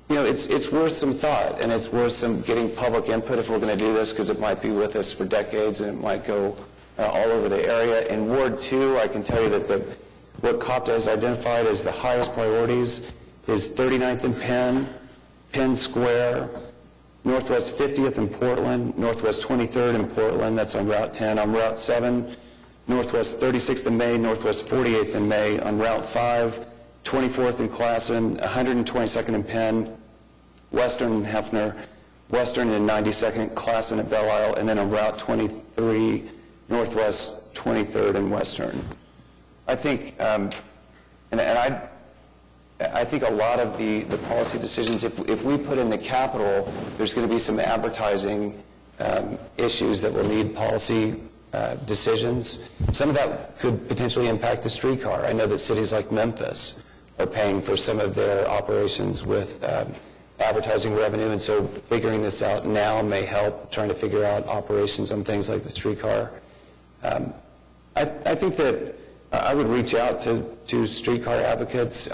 it's worth some thought, and it's worth some getting public input if we're going to do this, because it might be with us for decades, and it might go all over the area. In Ward 2, I can tell you that what COPTA has identified as the highest priorities is 39th and Penn Square, Northwest 50th in Portland, Northwest 23rd in Portland, that's on Route 10. On Route 7, Northwest 36th in May, Northwest 48th in May. On Route 5, 24th in Classen, 122nd in Penn, Western in Hefner, Western and 92nd, Classen at Belle Isle, and then on Route 23, Northwest 23rd and Western. I think, I think a lot of the policy decisions, if we put in the capital, there's going to be some advertising issues that will need policy decisions. Some of that could potentially impact the streetcar. I know that cities like Memphis are paying for some of their operations with advertising revenue, and so figuring this out now may help trying to figure out operations on things like the streetcar. I think that I would reach out to streetcar advocates.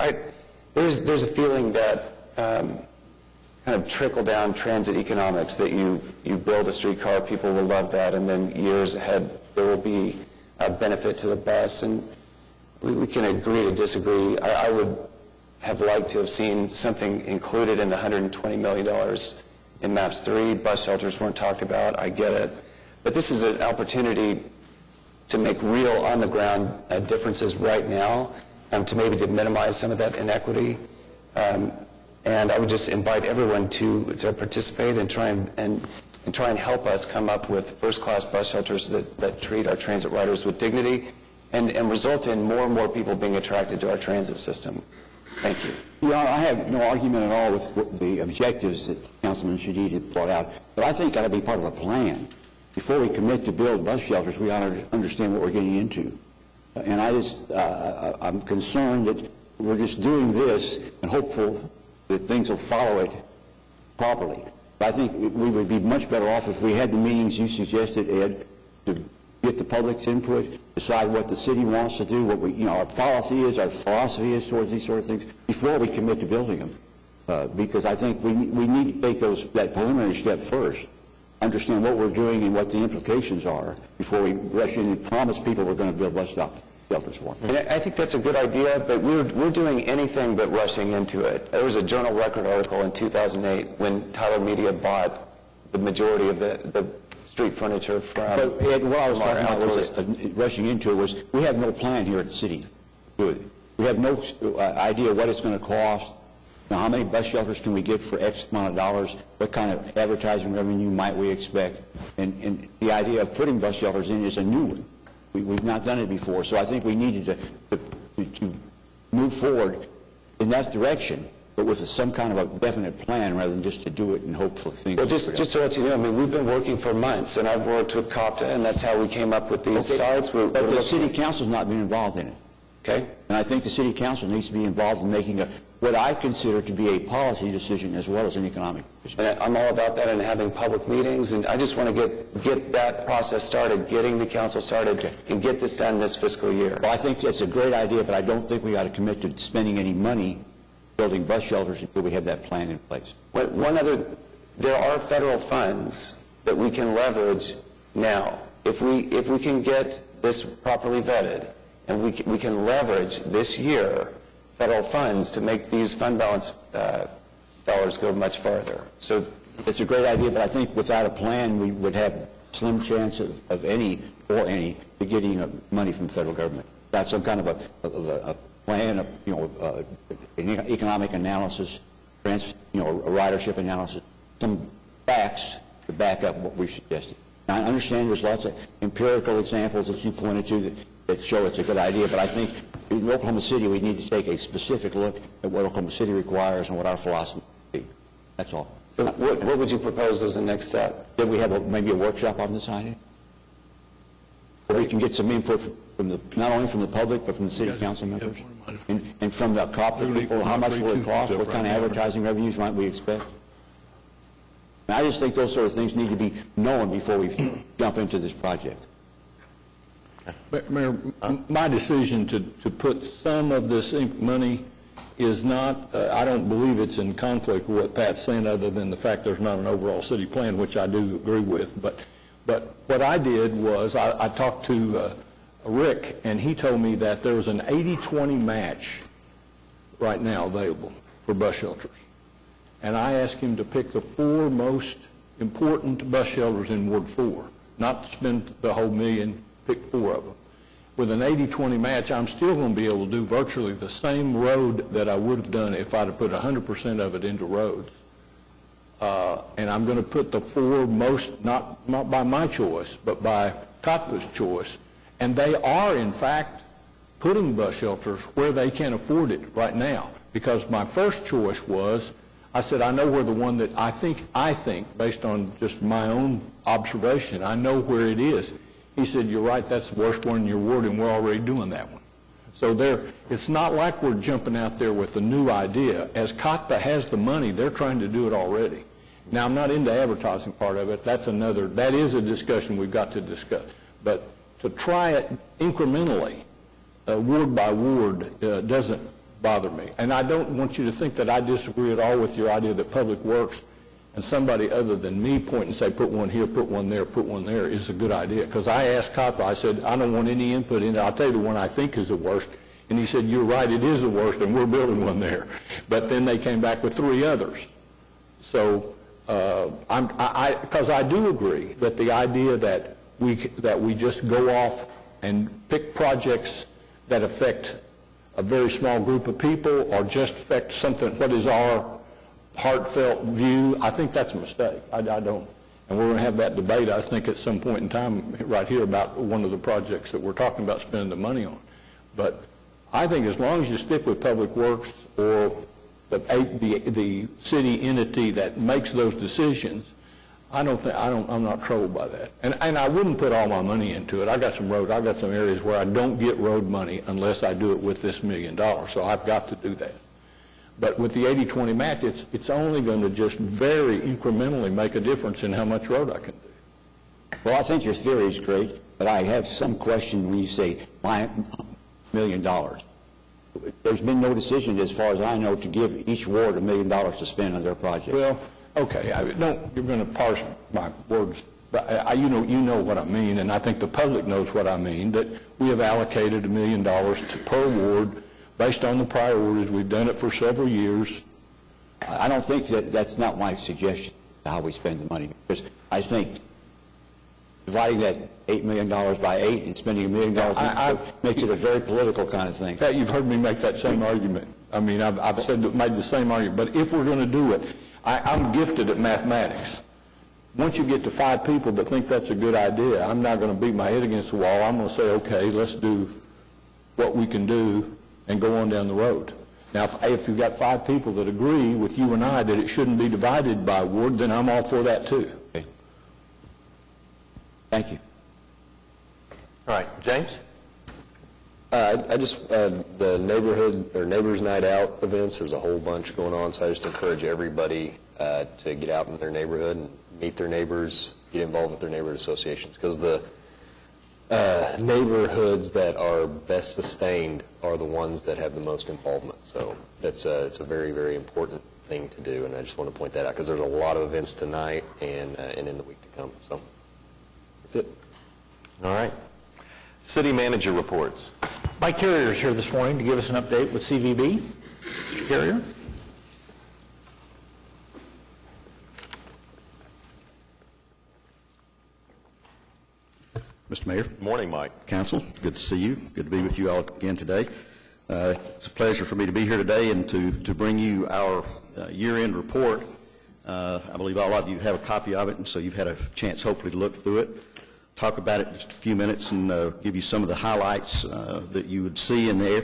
There's a feeling that kind of trickle-down transit economics, that you build a streetcar, people will love that, and then years ahead there will be a benefit to the bus, and we can agree to disagree. I would have liked to have seen something included in the $120 million in MAPS 3. Bus shelters weren't talked about, I get it. But this is an opportunity to make real on-the-ground differences right now, to maybe to minimize some of that inequity. And I would just invite everyone to participate and try and help us come up with first-class bus shelters that treat our transit riders with dignity and result in more and more people being attracted to our transit system. Thank you. Your Honor, I have no argument at all with the objectives that Councilman Shadid had brought out, but I think that ought to be part of a plan. Before we commit to build bus shelters, we ought to understand what we're getting into. And I'm concerned that we're just doing this and hopeful that things will follow it properly. But I think we would be much better off if we had the meetings you suggested, Ed, to get the public's input, decide what the city wants to do, what our policy is, our philosophy is towards these sort of things, before we commit to building them. Because I think we need to take that preliminary step first, understand what we're doing and what the implications are before we rush in and promise people we're going to build bus shelters for them. And I think that's a good idea, but we're doing anything but rushing into it. There was a Journal Record article in 2008 when Tyler Media bought the majority of the street furniture from... But Ed, what I was from our talking about was, outdoors. rushing into it, was we have no plan here at the city to do it. We have no idea what it's going to cost. Now, how many bus shelters can we get for X amount of dollars? What kind of advertising revenue might we expect? And the idea of putting bus shelters in is a new one. We've not done it before, so I think we needed to move forward in that direction, but with some kind of a definite plan rather than just to do it and hope for things. Well, just to let you know, I mean, we've been working for months, and I've worked with COPTA, and that's how we came up with these sites. But the city council's not been involved in it. Okay. And I think the city council needs to be involved in making what I consider to be a policy decision as well as an economic decision. And I'm all about that and having public meetings, and I just want to get that process started, getting the council started, and get this done this fiscal year. Well, I think that's a great idea, but I don't think we ought to commit to spending any money building bus shelters until we have that plan in place. There are federal funds that we can leverage now. If we can get this properly vetted, and we can leverage this year federal funds to make these fund balance dollars go much farther. So it's a great idea, but I think without a plan, we would have slim chance of any getting money from the federal government. Without some kind of a plan, an economic analysis, a ridership analysis, some facts to back up what we suggested. Now, I understand there's lots of empirical examples that you pointed to that show it's a good idea, but I think in Oklahoma City we need to take a specific look at what Oklahoma City requires and what our philosophy would be. That's all. So what would you propose as the next step? That we have maybe a workshop on this idea? Where we can get some input from not only from the public, but from the city council members? And from the COPTA people, how much will it cost? What kind of advertising revenues might we expect? And I just think those sort of things need to be known before we jump into this project. Mayor, my decision to put some of this money is not, I don't believe it's in conflict with what Pat's saying, other than the fact there's not an overall city plan, which I do agree with. But what I did was I talked to Rick, and he told me that there was an 80-20 match right now available for bus shelters. And I asked him to pick the 4 most important bus shelters in Ward 4, not to spend the whole $1 million, pick 4 of them. With an 80-20 match, I'm still going to be able to do virtually the same road that I would have done if I'd have put 100% of it into roads. And I'm going to put the 4 most, not by my choice, but by COPTA's choice. And they are, in fact, putting bus shelters where they can afford it right now. Because my first choice was, I said, I know where the one that I think, based on just my own observation, I know where it is. He said, you're right, that's the worst one in your ward, and we're already doing that one. So it's not like we're jumping out there with a new idea. As COPTA has the money, they're trying to do it already. Now, I'm not into advertising part of it. That is a discussion we've got to discuss. But to try it incrementally, ward by ward, doesn't bother me. And I don't want you to think that I disagree at all with your idea that Public Works and somebody other than me point and say, put one here, put one there, is a good idea. Because I asked COPTA, I said, I don't want any input in it. I'll tell you the one I think is the worst. And he said, you're right, it is the worst, and we're building one there. But then they came back with 3 others. So, because I do agree that the idea that we just go off and pick projects that affect a very small group of people or just affect something, what is our heartfelt view, I think that's a mistake. I don't. And we're going to have that debate, I think, at some point in time right here about one of the projects that we're talking about spending the money on. But I think as long as you stick with Public Works or the city entity that makes those decisions, I'm not troubled by that. And I wouldn't put all my money into it. I've got some areas where I don't get road money unless I do it with this $1 million. So I've got to do that. But with the 80-20 match, it's only going to just very incrementally make a difference in how much road I can do. Well, I think your theory is great, but I have some question when you say $1 million. There's been no decision, as far as I know, to give each ward $1 million to spend on their project. Well, okay, you're going to parse my words, but you know what I mean, and I think the public knows what I mean, that we have allocated $1 million per ward based on the priorities. We've done it for several years. I don't think that's not my suggestion to how we spend the money, because I think dividing that $8 million by 8 and spending $1 million makes it a very political kind of thing. Pat, you've heard me make that same argument. I mean, I've made the same argument. But if we're going to do it, I'm gifted at mathematics. Once you get to 5 people that think that's a good idea, I'm not going to beat my head against the wall. I'm going to say, okay, let's do what we can do and go on down the road. Now, if you've got 5 people that agree with you and I that it shouldn't be divided by ward, then I'm all for that too. Okay. Thank you. All right, James? The neighborhood or neighbors night out events, there's a whole bunch going on, so I just encourage everybody to get out in their neighborhood and meet their neighbors, get involved with their neighborhood associations, because the neighborhoods that are best sustained are the ones that have the most involvement. So it's a very, very important thing to do, and I just want to point that out because there's a lot of events tonight and in the week to come. So that's it. All right. City manager reports. Mike Carrier is here this morning to give us an update with CVB. Mr. Carrier? Mr. Mayor. Good morning, Mike. Council, good to see you. Good to be with you all again today. It's a pleasure for me to be here today and to bring you our year-end report. I believe all of you have a copy of it, and so you've had a chance, hopefully, to look through it, talk about it in just a few minutes, and give you some of the highlights that you would see in there.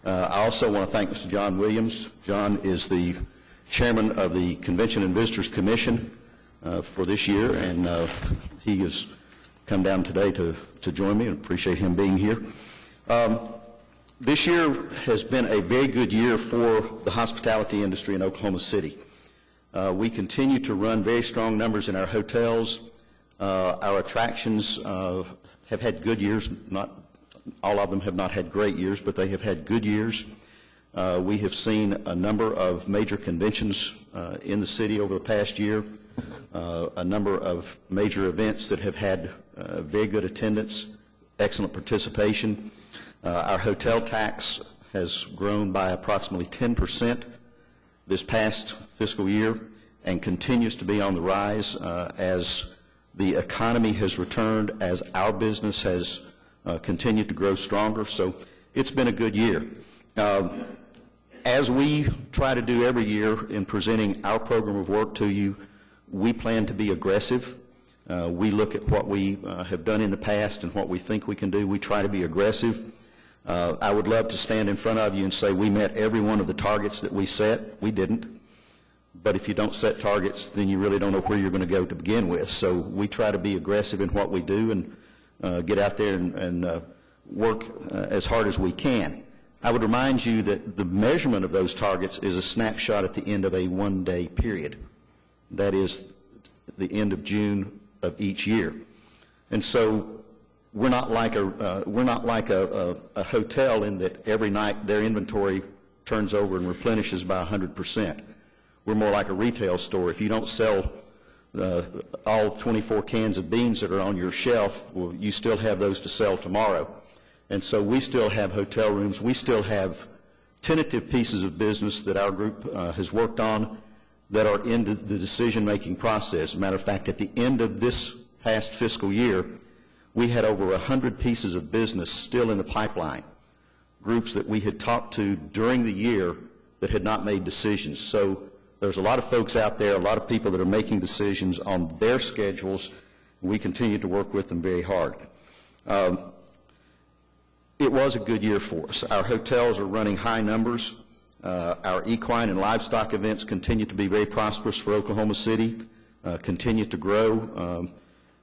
I also want to thank Mr. John Williams. John is the chairman of the Convention and Visitors Commission for this year, and he has come down today to join me, and appreciate him being here. This year has been a very good year for the hospitality industry in Oklahoma City. We continue to run very strong numbers in our hotels. Our attractions have had good years. Not all of them have not had great years, but they have had good years. We have seen a number of major conventions in the city over the past year, a number of major events that have had very good attendance, excellent participation. Our hotel tax has grown by approximately 10% this past fiscal year and continues to be on the rise as the economy has returned, as our business has continued to grow stronger. So it's been a good year. As we try to do every year in presenting our program of work to you, we plan to be aggressive. We look at what we have done in the past and what we think we can do. We try to be aggressive. I would love to stand in front of you and say we met every one of the targets that we set. We didn't. But if you don't set targets, then you really don't know where you're going to go to begin with. So we try to be aggressive in what we do and get out there and work as hard as we can. I would remind you that the measurement of those targets is a snapshot at the end of a one-day period. That is the end of June of each year. And so we're not like a hotel in that every night their inventory turns over and replenishes by 100%. We're more like a retail store. If you don't sell all 24 cans of beans that are on your shelf, well, you still have those to sell tomorrow. And so we still have hotel rooms. We still have tentative pieces of business that our group has worked on that are in the decision-making process. As a matter of fact, at the end of this past fiscal year, we had over 100 pieces of business still in the pipeline, groups that we had talked to during the year that had not made decisions. So there's a lot of folks out there, a lot of people that are making decisions on their schedules. We continue to work with them very hard. It was a good year for us. Our hotels are running high numbers. Our equine and livestock events continue to be very prosperous for Oklahoma City, continue to grow,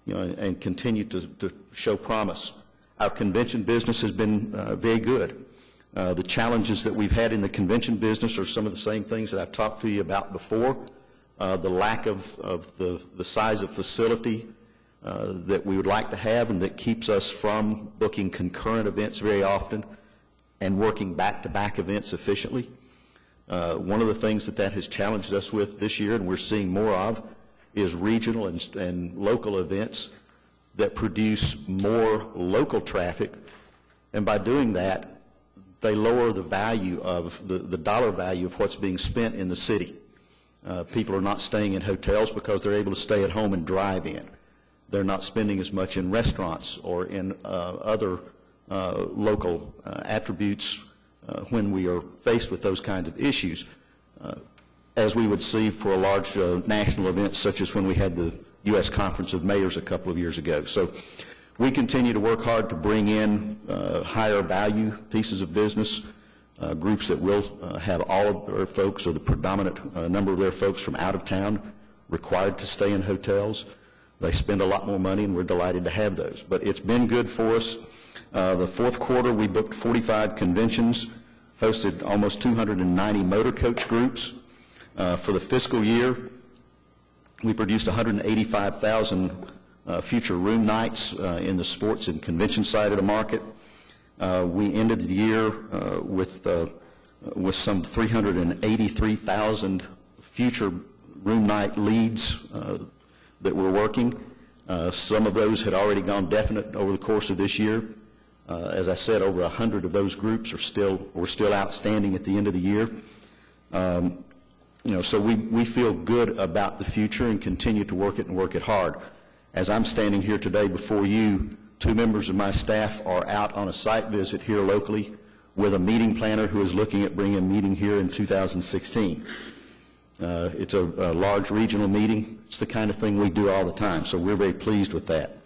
and continue to show promise. Our convention business has been very good. The challenges that we've had in the convention business are some of the same things that I've talked to you about before. The lack of the size of facility that we would like to have and that keeps us from booking concurrent events very often and working back-to-back events efficiently. One of the things that has challenged us with this year, and we're seeing more of, is regional and local events that produce more local traffic, and by doing that, they lower the value of the dollar value of what's being spent in the city. People are not staying in hotels because they're able to stay at home and drive in. They're not spending as much in restaurants or in other local attributes when we are faced with those kinds of issues, as we would see for a large national event such as when we had the U.S. Conference of Mayors a couple of years ago. So we continue to work hard to bring in higher value pieces of business, groups that will have all of their folks or the predominant number of their folks from out of town required to stay in hotels. They spend a lot more money, and we're delighted to have those. But it's been good for us. The fourth quarter, we booked 45 conventions, hosted almost 290 motor coach groups. For the fiscal year, we produced 185,000 future room nights in the sports and convention side of the market. We ended the year with some 383,000 future room night leads that we're working. Some of those had already gone definite over the course of this year. As I said, over 100 of those groups were still outstanding at the end of the year. So we feel good about the future and continue to work it hard. As I'm standing here today before you, 2 members of my staff are out on a site visit here locally with a meeting planner who is looking at bringing a meeting here in 2016. It's a large regional meeting. It's the kind of thing we do all the time, so we're very pleased with that.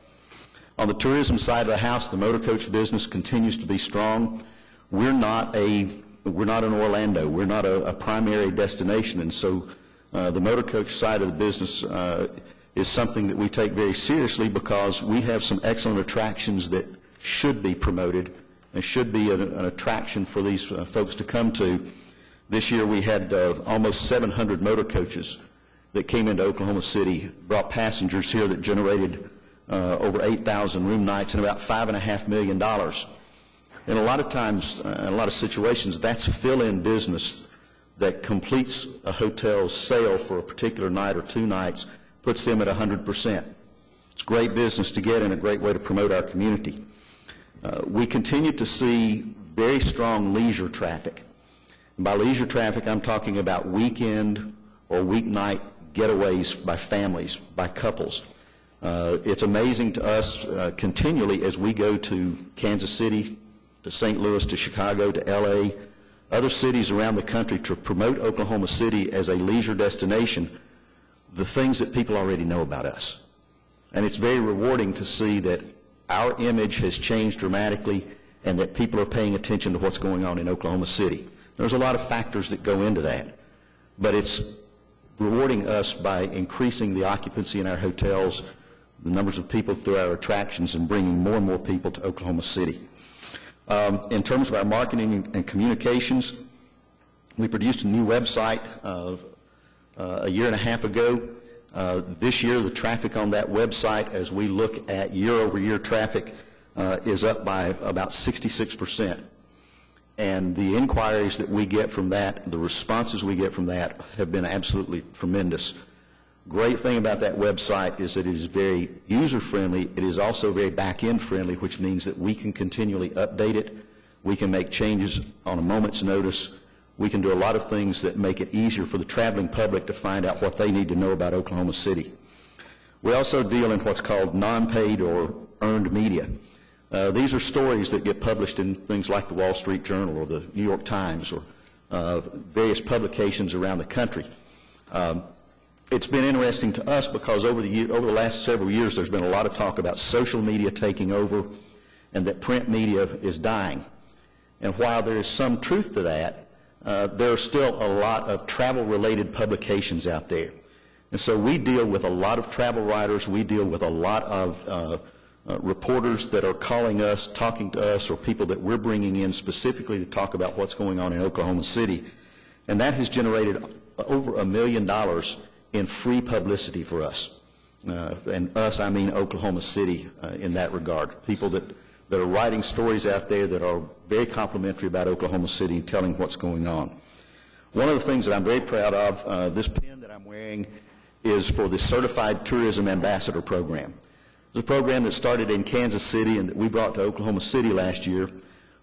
On the tourism side of the house, the motor coach business continues to be strong. We're not in Orlando. We're not a primary destination, and so the motor coach side of the business is something that we take very seriously because we have some excellent attractions that should be promoted and should be an attraction for these folks to come to. This year we had almost 700 motor coaches that came into Oklahoma City, brought passengers here that generated over 8,000 room nights and about $5.5 million. And a lot of times, in a lot of situations, that's fill-in business that completes a hotel's sale for a particular night or 2 nights, puts them at 100%. It's great business to get and a great way to promote our community. We continue to see very strong leisure traffic. And by leisure traffic, I'm talking about weekend or weeknight getaways by families, by couples. It's amazing to us continually as we go to Kansas City, to St. Louis, to Chicago, to L.A., other cities around the country to promote Oklahoma City as a leisure destination, the things that people already know about us. And it's very rewarding to see that our image has changed dramatically and that people are paying attention to what's going on in Oklahoma City. There's a lot of factors that go into that, but it's rewarding us by increasing the occupancy in our hotels, the numbers of people through our attractions, and bringing more and more people to Oklahoma City. In terms of our marketing and communications, we produced a new website a year and a half ago. This year, the traffic on that website, as we look at year-over-year traffic, is up by about 66%. And the inquiries that we get from that, the responses we get from that, have been absolutely tremendous. Great thing about that website is that it is very user-friendly. It is also very back-end friendly, which means that we can continually update it. We can make changes on a moment's notice. We can do a lot of things that make it easier for the traveling public to find out what they need to know about Oklahoma City. We also deal in what's called non-paid or earned media. These are stories that get published in things like the Wall Street Journal or the New York Times or various publications around the country. It's been interesting to us because over the last several years there's been a lot of talk about social media taking over and that print media is dying. And while there is some truth to that, there are still a lot of travel-related publications out there. And so we deal with a lot of travel writers. We deal with a lot of reporters that are calling us, talking to us, or people that we're bringing in specifically to talk about what's going on in Oklahoma City. And that has generated over $1 million in free publicity for us. And us, I mean Oklahoma City in that regard. People that are writing stories out there that are very complimentary about Oklahoma City and telling what's going on. One of the things that I'm very proud of, this pin that I'm wearing is for the Certified Tourism Ambassador Program. It's a program that started in Kansas City and that we brought to Oklahoma City last year.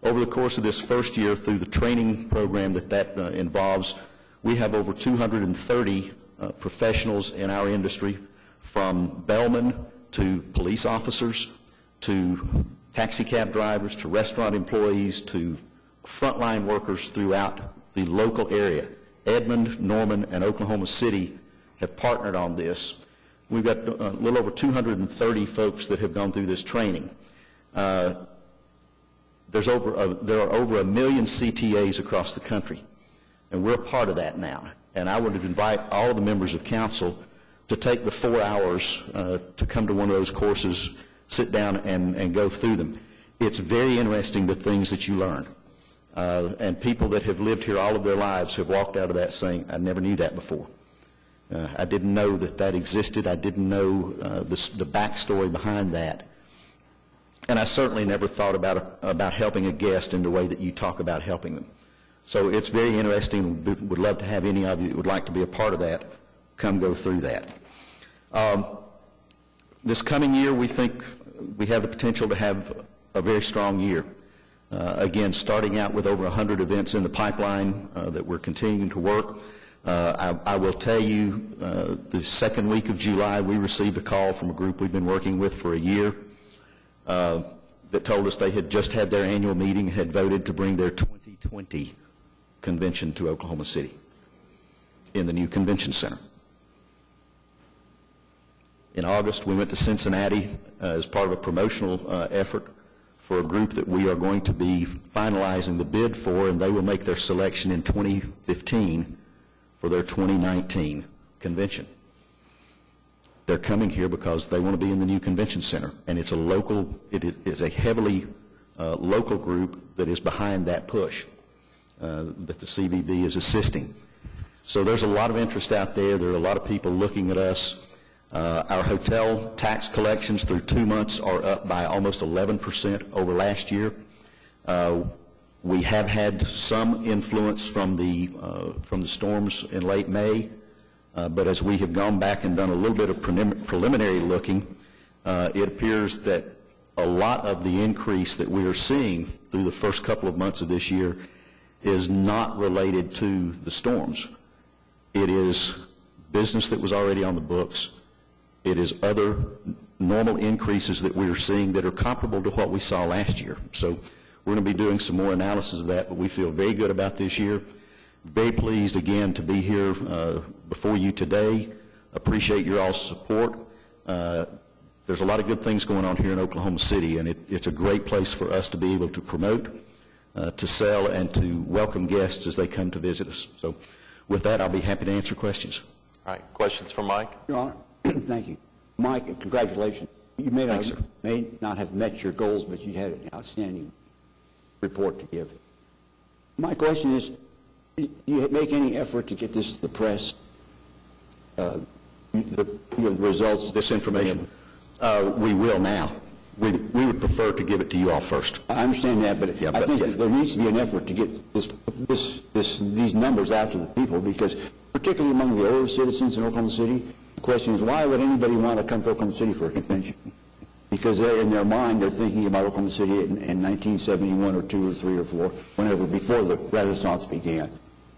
Over the course of this first year, through the training program that involves, we have over 230 professionals in our industry, from bellmen to police officers, to taxi cab drivers, to restaurant employees, to frontline workers throughout the local area. Edmond, Norman, and Oklahoma City have partnered on this. We've got a little over 230 folks that have gone through this training. There are over 1 million CTAs across the country, and we're a part of that now. And I would invite all of the members of council to take the 4 hours to come to one of those courses, sit down and go through them. It's very interesting, the things that you learn. And people that have lived here all of their lives have walked out of that saying, I never knew that before. I didn't know that that existed. I didn't know the backstory behind that. And I certainly never thought about helping a guest in the way that you talk about helping them. So it's very interesting. Would love to have any of you that would like to be a part of that come go through that. This coming year, we think we have the potential to have a very strong year. Again, starting out with over 100 events in the pipeline that we're continuing to work. I will tell you, the second week of July, we received a call from a group we've been working with for a year that told us they had just had their annual meeting, had voted to bring their 2020 convention to Oklahoma City in the new convention center. In August, we went to Cincinnati as part of a promotional effort for a group that we are going to be finalizing the bid for, and they will make their selection in 2015 for their 2019 convention. They're coming here because they want to be in the new convention center, and it's a local, it is a heavily local group that is behind that push that the CVB is assisting. So there's a lot of interest out there. There are a lot of people looking at us. Our hotel tax collections through 2 months are up by almost 11% over last year. We have had some influence from the storms in late May, but as we have gone back and done a little bit of preliminary looking, it appears that a lot of the increase that we are seeing through the first couple of months of this year is not related to the storms. It is business that was already on the books. It is other normal increases that we are seeing that are comparable to what we saw last year. So we're going to be doing some more analysis of that, but we feel very good about this year. Very pleased, again, to be here before you today. Appreciate your all's support. There's a lot of good things going on here in Oklahoma City, and it's a great place for us to be able to promote, to sell, and to welcome guests as they come to visit us. So with that, I'll be happy to answer questions. All right, questions for Mike? Your Honor, thank you. Mike, congratulations. You may not have met your goals, but you had an outstanding report to give. My question is, do you make any effort to get this to the press, the results? This information? We will now. We would prefer to give it to you all first. I understand that, but I think that there needs to be an effort to get these numbers out to the people, because particularly among the older citizens in Oklahoma City, the question is, why would anybody want to come to Oklahoma City for a convention? Because in their mind, they're thinking about Oklahoma City in 1971 or 2 or 3 or 4, whenever, before the Renaissance began.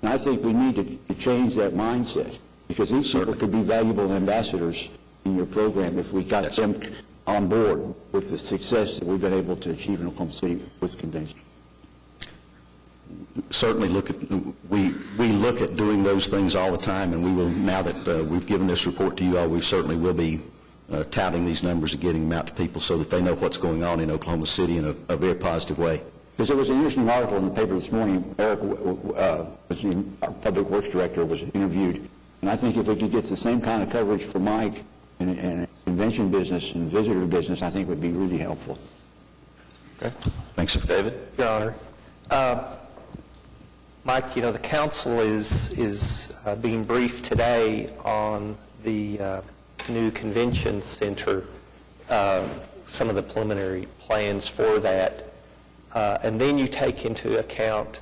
And I think we need to change that mindset, because these people could be valuable ambassadors in your program if we got them on board with the success that we've been able to achieve in Oklahoma City with convention. Certainly we look at doing those things all the time, and we will, now that we've given this report to you all, we certainly will be touting these numbers and getting them out to people so that they know what's going on in Oklahoma City in a very positive way. Because there was an interesting article in the paper this morning. Eric, our Public Works Director, was interviewed, and I think if we could get the same kind of coverage for Mike and convention business and visitor business, I think would be really helpful. Okay. Thanks, sir. David? Your Honor. Mike, you know, the council is being briefed today on the new convention center, some of the preliminary plans for that, and then you take into account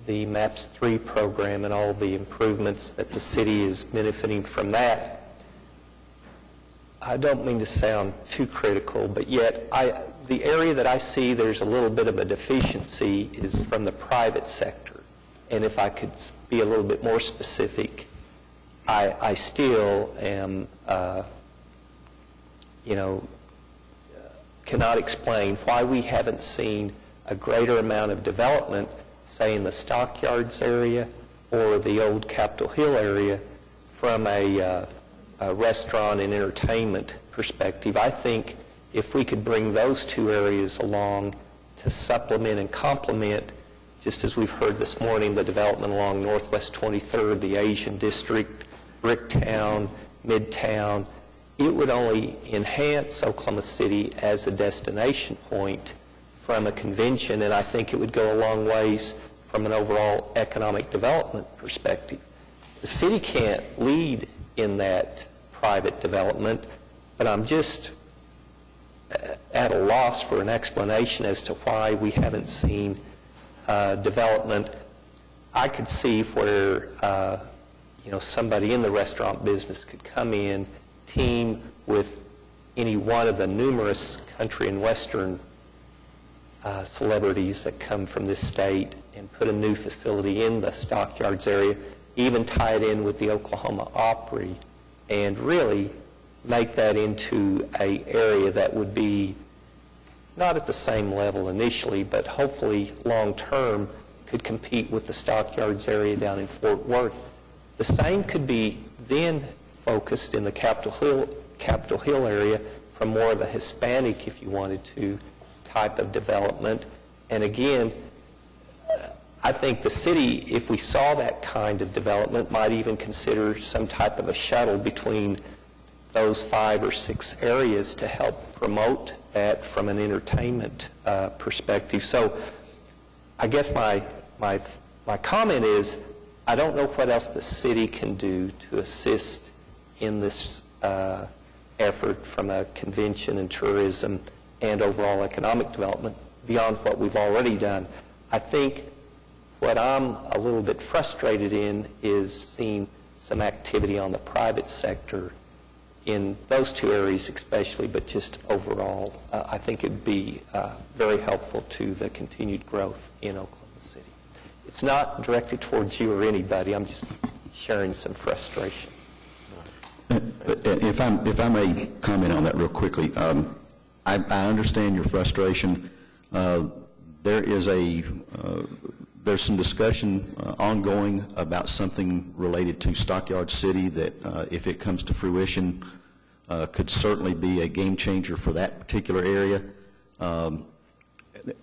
the MAPS 3 program and all the improvements that the city is benefiting from that. I don't mean to sound too critical, but yet the area that I see there's a little bit of a deficiency is from the private sector. And if I could be a little bit more specific, I still am cannot explain why we haven't seen a greater amount of development, say in the Stockyards area or the old Capitol Hill area, from a restaurant and entertainment perspective. I think if we could bring those two areas along to supplement and complement, just as we've heard this morning, the development along Northwest 23rd, the Asian District, Bricktown, Midtown, it would only enhance Oklahoma City as a destination point from a convention, and I think it would go a long ways from an overall economic development perspective. The city can't lead in that private development, but I'm just at a loss for an explanation as to why we haven't seen development. I could see where somebody in the restaurant business could come in, team with any one of the numerous country and western celebrities that come from this state and put a new facility in the Stockyards area, even tie it in with the Oklahoma Opry, and really make that into an area that would be not at the same level initially, but hopefully long-term could compete with the Stockyards area down in Fort Worth. The same could be then focused in the Capitol Hill area from more of a Hispanic, if you wanted to, type of development. And again, I think the city, if we saw that kind of development, might even consider some type of a shuttle between those 5 or 6 areas to help promote that from an entertainment perspective. So I guess my comment is, I don't know what else the city can do to assist in this effort from a convention and tourism and overall economic development beyond what we've already done. I think what I'm a little bit frustrated in is seeing some activity on the private sector in those two areas especially, but just overall, I think it would be very helpful to the continued growth in Oklahoma City. It's not directed towards you or anybody. I'm just sharing some frustration. If I may comment on that real quickly, I understand your frustration. There's some discussion ongoing about something related to Stockyards City that, if it comes to fruition, could certainly be a game changer for that particular area. And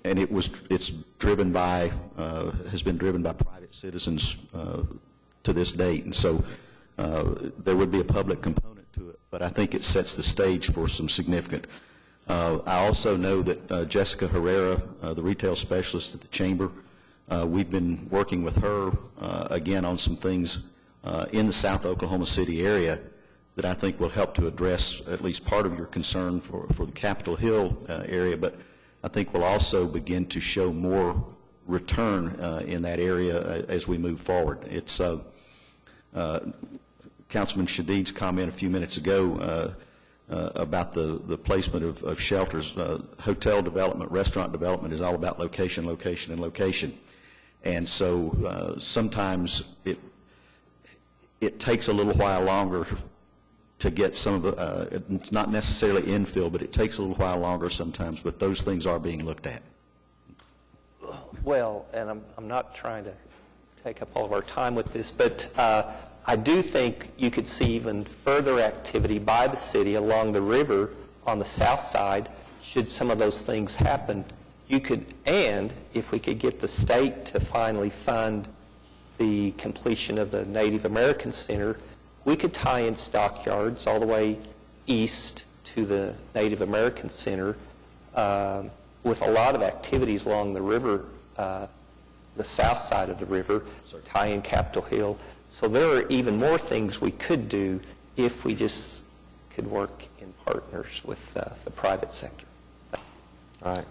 it's driven by, has been driven by private citizens to this date. And so there would be a public component to it, but I think it sets the stage for some significant. I also know that Jessica Herrera, the retail specialist at the Chamber, we've been working with her, again, on some things in the South Oklahoma City area that I think will help to address at least part of your concern for the Capitol Hill area, but I think we'll also begin to show more return in that area as we move forward. It's Councilman Shadid's comment a few minutes ago about the placement of shelters. Hotel development, restaurant development is all about location, location, and location. And so sometimes it takes a little while longer to get some of the, it's not necessarily infill, but it takes a little while longer sometimes, but those things are being looked at. Well, and I'm not trying to take up all of our time with this, but I do think you could see even further activity by the city along the river on the south side should some of those things happen. You could, and if we could get the state to finally fund the completion of the Native American Center, we could tie in Stockyards all the way east to the Native American Center with a lot of activities along the river, the south side of the river, tie in Capitol Hill. So there are even more things we could do if we just could work in partners with the private sector. All right.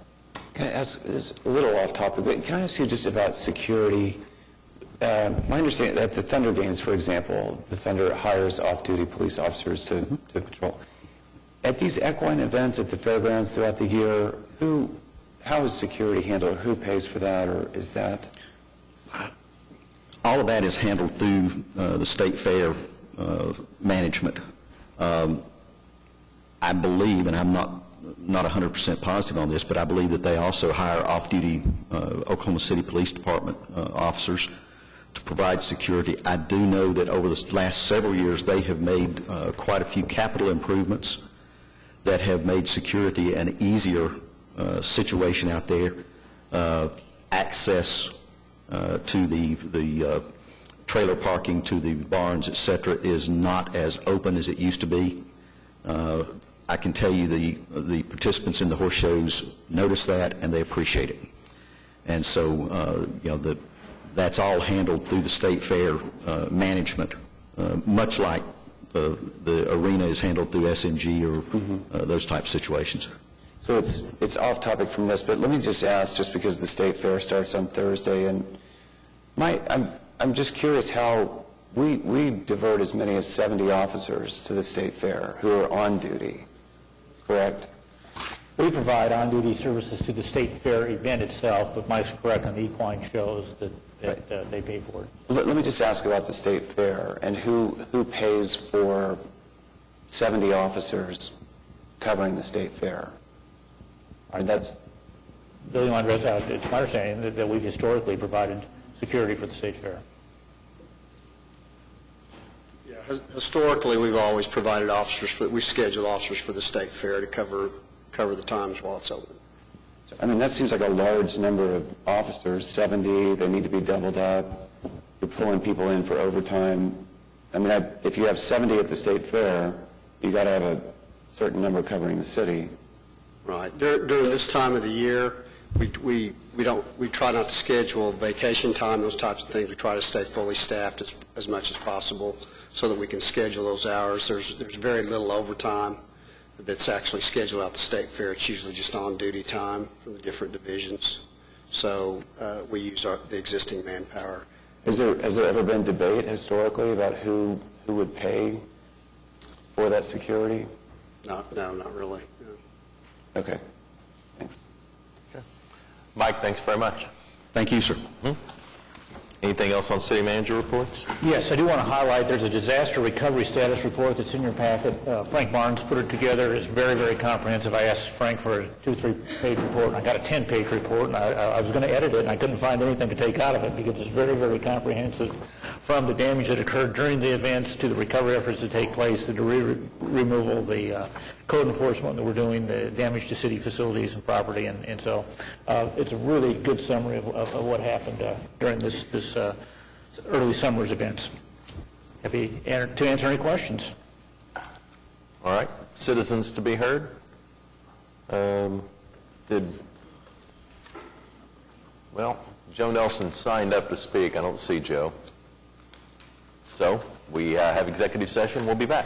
Can I ask, this is a little off topic, but can I ask you just about security? My understanding at the Thunder games, for example, the Thunder hires off-duty police officers to patrol. At these equine events at the fairgrounds throughout the year, how is security handled? Who pays for that, or is that? All of that is handled through the state fair management. I I believe, and I'm not 100% positive on this, but I believe that they also hire off-duty Oklahoma City Police Department officers to provide security. I do know that over the last several years, they have made quite a few capital improvements that have made security an easier situation out there. Access to the trailer parking, to the barns, et cetera, is not as open as it used to be. I can tell you the participants in the horse shows notice that, and they appreciate it. And so, that's all handled through the State Fair management, much like the arena is handled through SMG or those type of situations. So it's off topic from this, but let me just ask, just because the State Fair starts on Thursday, and I'm just curious how we divert as many as 70 officers to the State Fair who are on duty, correct? We provide on-duty services to the State Fair event itself, but Mike's correct on the equine shows that they pay for it. Let me just ask about the State Fair and who pays for 70 officers covering the State Fair. That's Billy Andres, it's my understanding that we've historically provided security for the State Fair. Yeah, historically, we've always provided we schedule officers for the State Fair to cover the times while it's open. I mean, that seems like a large number of officers, 70, they need to be doubled up. You're pulling people in for overtime. I mean, if you have 70 at the State Fair, you got to have a certain number covering the city. Right. During this time of the year, we try not to schedule vacation time, those types of things. We try to stay fully staffed as much as possible so that we can schedule those hours. There's very little overtime that's actually scheduled out the State Fair. It's usually just on-duty time from the different divisions. So we use the existing manpower. Has there ever been debate historically about who would pay for that security? No, not really. No. Okay. Thanks. Okay. Mike, thanks very much. Thank you, sir. Anything else on city manager reports? Yes, I do want to highlight there's a disaster recovery status report that's in your packet. Frank Barnes put it together. It's very, very comprehensive. I asked Frank for a 2-3-page report, and I got a 10-page report, and I was going to edit it, and I couldn't find anything to take out of it because it's very, very comprehensive, from the damage that occurred during the events to the recovery efforts that take place, the debris removal, the code enforcement that we're doing, the damage to city facilities and property, and so it's a really good summary of what happened during this early summer's events. Happy to answer any questions. All right. Citizens to be heard? Well, Joe Nelson signed up to speak. I don't see Joe. So we have executive session. We'll be back.